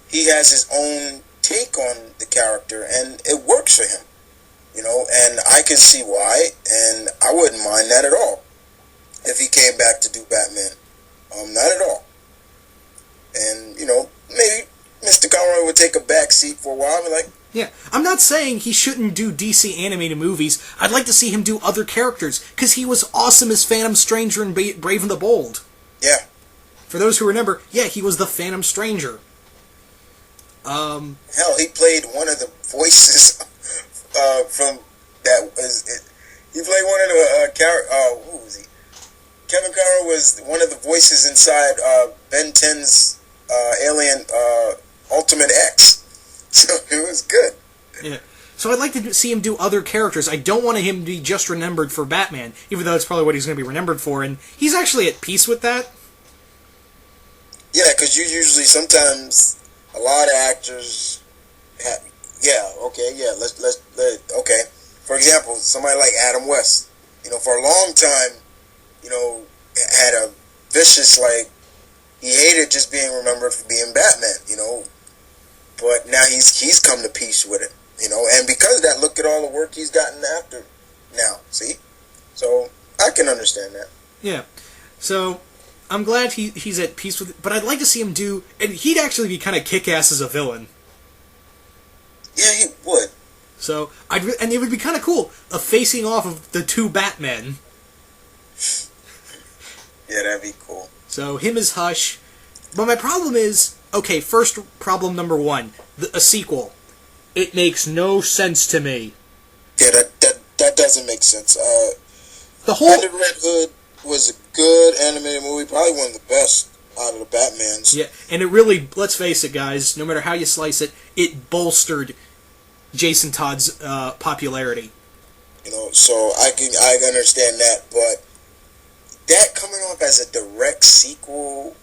he has his own take on the character, and it works for him, you know, and I can see why, and I wouldn't mind that at all if he came back to do Batman. Not at all. And, you know, maybe Mr. Conroy would take a back seat for a while and be like, yeah, I'm not saying he shouldn't do DC animated movies. I'd like to see him do other characters, because he was awesome as Phantom Stranger in Brave and the Bold. Yeah. For those who remember, yeah, he was the Phantom Stranger. Hell, he played one of the voices from that was it. He played one of the who was he? Kevin Conroy was one of the voices inside Ben 10's Alien Ultimate X. So it was good. Yeah. So I'd like to see him do other characters. I don't want him to be just remembered for Batman, even though it's probably what he's going to be remembered for, and he's actually at peace with that. Yeah, because you usually, sometimes, a lot of actors have, okay. For example, somebody like Adam West, you know, for a long time, you know, had a vicious, like, he hated just being remembered for being Batman, you know, but now he's come to peace with it, you know, and because of that, look at all the work he's gotten after now, see? So, I can understand that. Yeah. So, I'm glad he's at peace with it, but I'd like to see him do, and he'd actually be kind of kick-ass as a villain. Yeah, he would. So, and it would be kind of cool, a facing off of the two Batmen. Yeah, that'd be cool. So, him as Hush. But my problem is, okay, first problem number one, a sequel. It makes no sense to me. Yeah, that doesn't make sense. The whole Under Red Hood was a good animated movie, probably one of the best out of the Batmans. Yeah, and it really, let's face it, guys, no matter how you slice it, it bolstered Jason Todd's popularity. You know, so I can understand that, but that coming off as a direct sequel,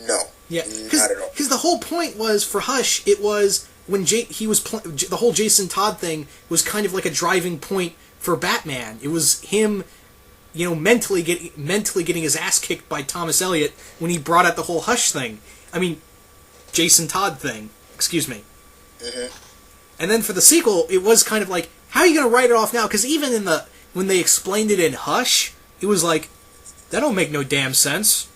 no. Yeah, not at all. Because the whole point was, for Hush, it was when the whole Jason Todd thing was kind of like a driving point for Batman. It was him, you know, mentally getting his ass kicked by Thomas Elliott when he brought out the whole Hush thing. I mean, Jason Todd thing. Excuse me. Mm-hmm. And then for the sequel, it was kind of like, how are you going to write it off now? Because even when they explained it in Hush, it was like, that don't make no damn sense.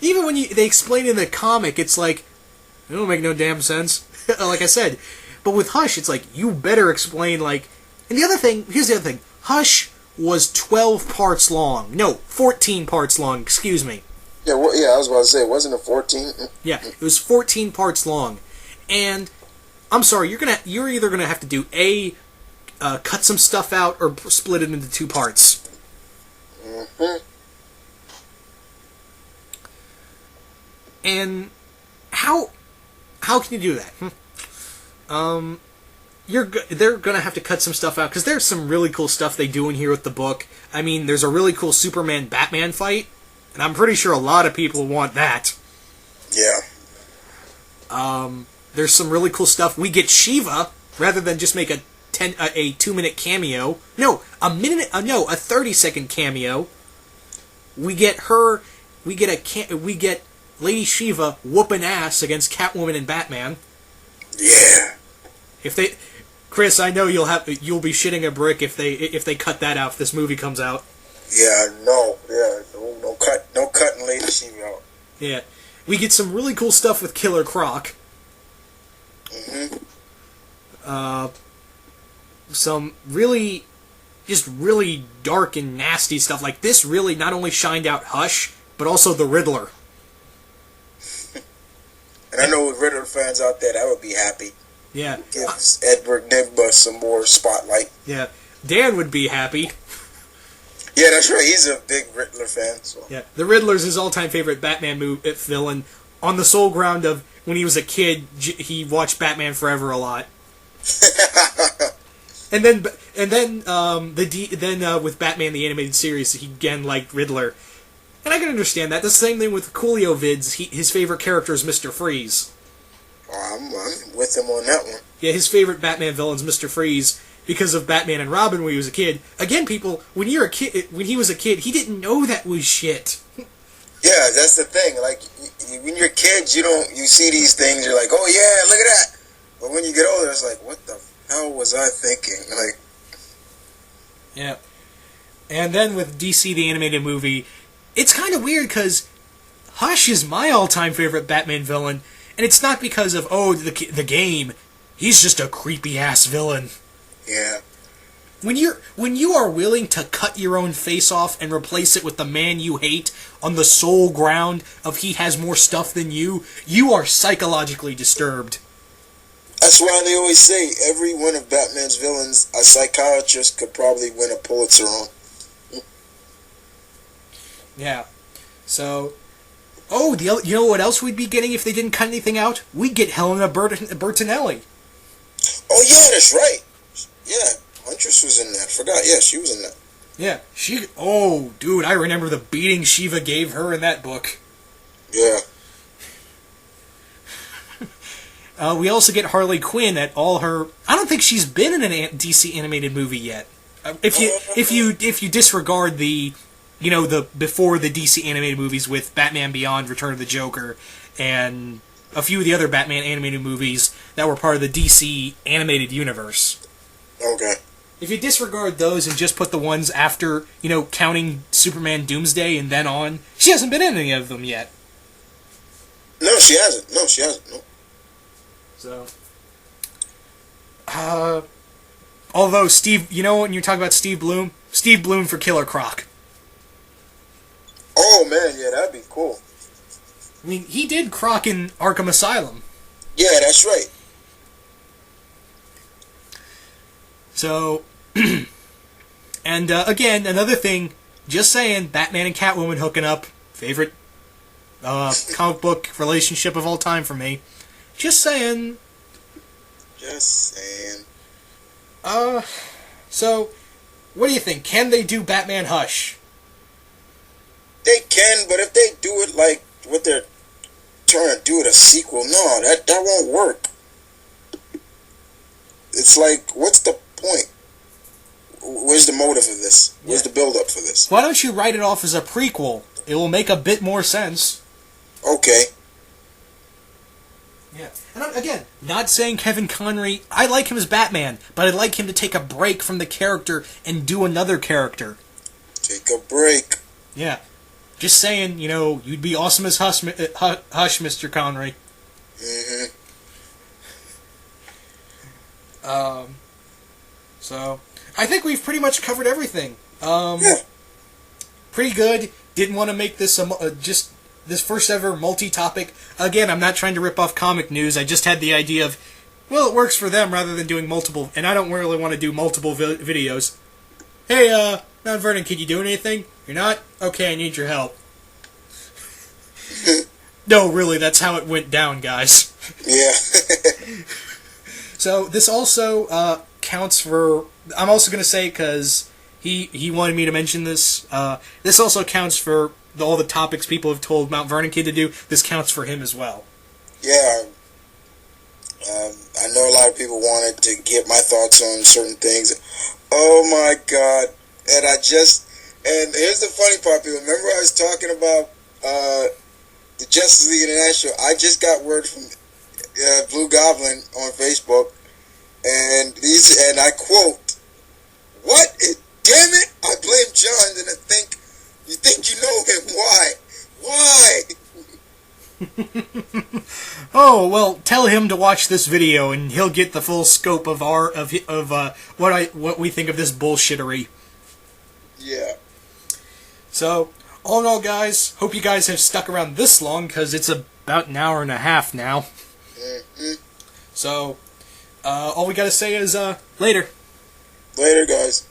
Even when they explain it in the comic, it's like, it don't make no damn sense. Like I said. But with Hush, it's like, you better explain, like... And the other thing, here's the other thing. Hush was 12 parts long. No, 14 parts long, excuse me. Yeah, I was about to say, wasn't it 14? Yeah, it was 14 parts long. And, I'm sorry, you're either going to have to do cut some stuff out, or split it into 2 parts. Mm-hmm. And how can you do that? They're gonna have to cut some stuff out, because there's some really cool stuff they do in here with the book. I mean, there's a really cool Superman-Batman fight, and I'm pretty sure a lot of people want that. Yeah. There's some really cool stuff. We get Shiva, rather than just make a 2-minute cameo. No, a 30-second cameo. We get her. We get Lady Shiva whooping ass against Catwoman and Batman. Yeah. Chris, I know you'll be shitting a brick if they cut that out if this movie comes out. Yeah, no cutting Lady Shiva out. Yeah, we get some really cool stuff with Killer Croc. Mm-hmm. Some really dark and nasty stuff. Like, this really not only shined out Hush, but also the Riddler. And I know with Riddler fans out there, that would be happy. Yeah. Gives Edward Nigma some more spotlight. Yeah. Dan would be happy. Yeah, that's right. He's a big Riddler fan. So. Yeah. The Riddler's his all-time favorite Batman villain, on the sole ground of when he was a kid, he watched Batman Forever a lot. And then with Batman the Animated Series, he again liked Riddler. And I can understand that. The same thing with Coolio vids. His favorite character is Mr. Freeze. I'm with him on that one. Yeah, his favorite Batman villain is Mr. Freeze because of Batman and Robin when he was a kid. Again, people, when he was a kid, he didn't know that was shit. Yeah, that's the thing. Like, when you're kids, you see these things, you're like, oh yeah, look at that. But when you get older, it's like, what the hell was I thinking? Like, yeah. And then with DC the Animated Movie, it's kind of weird because Hush is my all-time favorite Batman villain, and it's not because of, the game. He's just a creepy-ass villain. Yeah. When you are willing to cut your own face off and replace it with the man you hate on the sole ground of he has more stuff than you are psychologically disturbed. That's why they always say every one of Batman's villains, a psychiatrist could probably win a Pulitzer on. Yeah. So, you know what else we'd be getting if they didn't cut anything out? We'd get Helena Bertinelli. Oh yeah, that's right. Yeah. Huntress was in that. Forgot. Yeah, she was in that. Yeah, dude, I remember the beating Shiva gave her in that book. Yeah. We also get Harley Quinn at all her. I don't think she's been in an DC animated movie yet. If you disregard the before the DC animated movies with Batman Beyond, Return of the Joker, and a few of the other Batman animated movies that were part of the DC animated universe. Okay. If you disregard those and just put the ones after, counting Superman Doomsday and then on, she hasn't been in any of them yet. No, she hasn't. No. So, although Steve, when you're talking about Steve Bloom for Killer Croc. Oh man, yeah, that'd be cool. I mean, he did Croc in Arkham Asylum. Yeah, that's right. So, and again, another thing, just saying, Batman and Catwoman hooking up, favorite comic book relationship of all time for me. Just saying. So, what do you think? Can they do Batman Hush? They can, but if they do it like what they're trying to do with a sequel, no, that won't work. It's like, what's the point? Where's the motive of this? Where's the build-up for this? Why don't you write it off as a prequel? It will make a bit more sense. Okay. Yeah. And again, not saying Kevin Conroy, I like him as Batman, but I'd like him to take a break from the character and do another character. Take a break. Yeah. Just saying, you'd be awesome as Hush, Mr. Conroy. Mm-hmm. So, I think we've pretty much covered everything. Yeah. Pretty good. Didn't want to make this just this first ever multi-topic. Again, I'm not trying to rip off comic news. I just had the idea of, well, it works for them rather than doing multiple, and I don't really want to do multiple videos. Hey, Mount Vernon, kid, you doing anything? You're not? Okay, I need your help. No, really, that's how it went down, guys. Yeah. So, this also counts for... I'm also going to say, because he wanted me to mention this, this also counts for all the topics people have told Mount Vernon Kid to do. This counts for him as well. Yeah. I know a lot of people wanted to get my thoughts on certain things. Oh my God. And here's the funny part, people. Remember I was talking about the Justice League International? I just got word from Blue Goblin on Facebook, and I quote, "What? Damn it! I blame John, and you think you know him? Why? Why?" Oh, well, tell him to watch this video, and he'll get the full scope of what we think of this bullshittery. Yeah. So, all in all, guys, hope you guys have stuck around this long, because it's about an hour and a half now. Mm-hmm. So, All we gotta say is, later. Later, guys.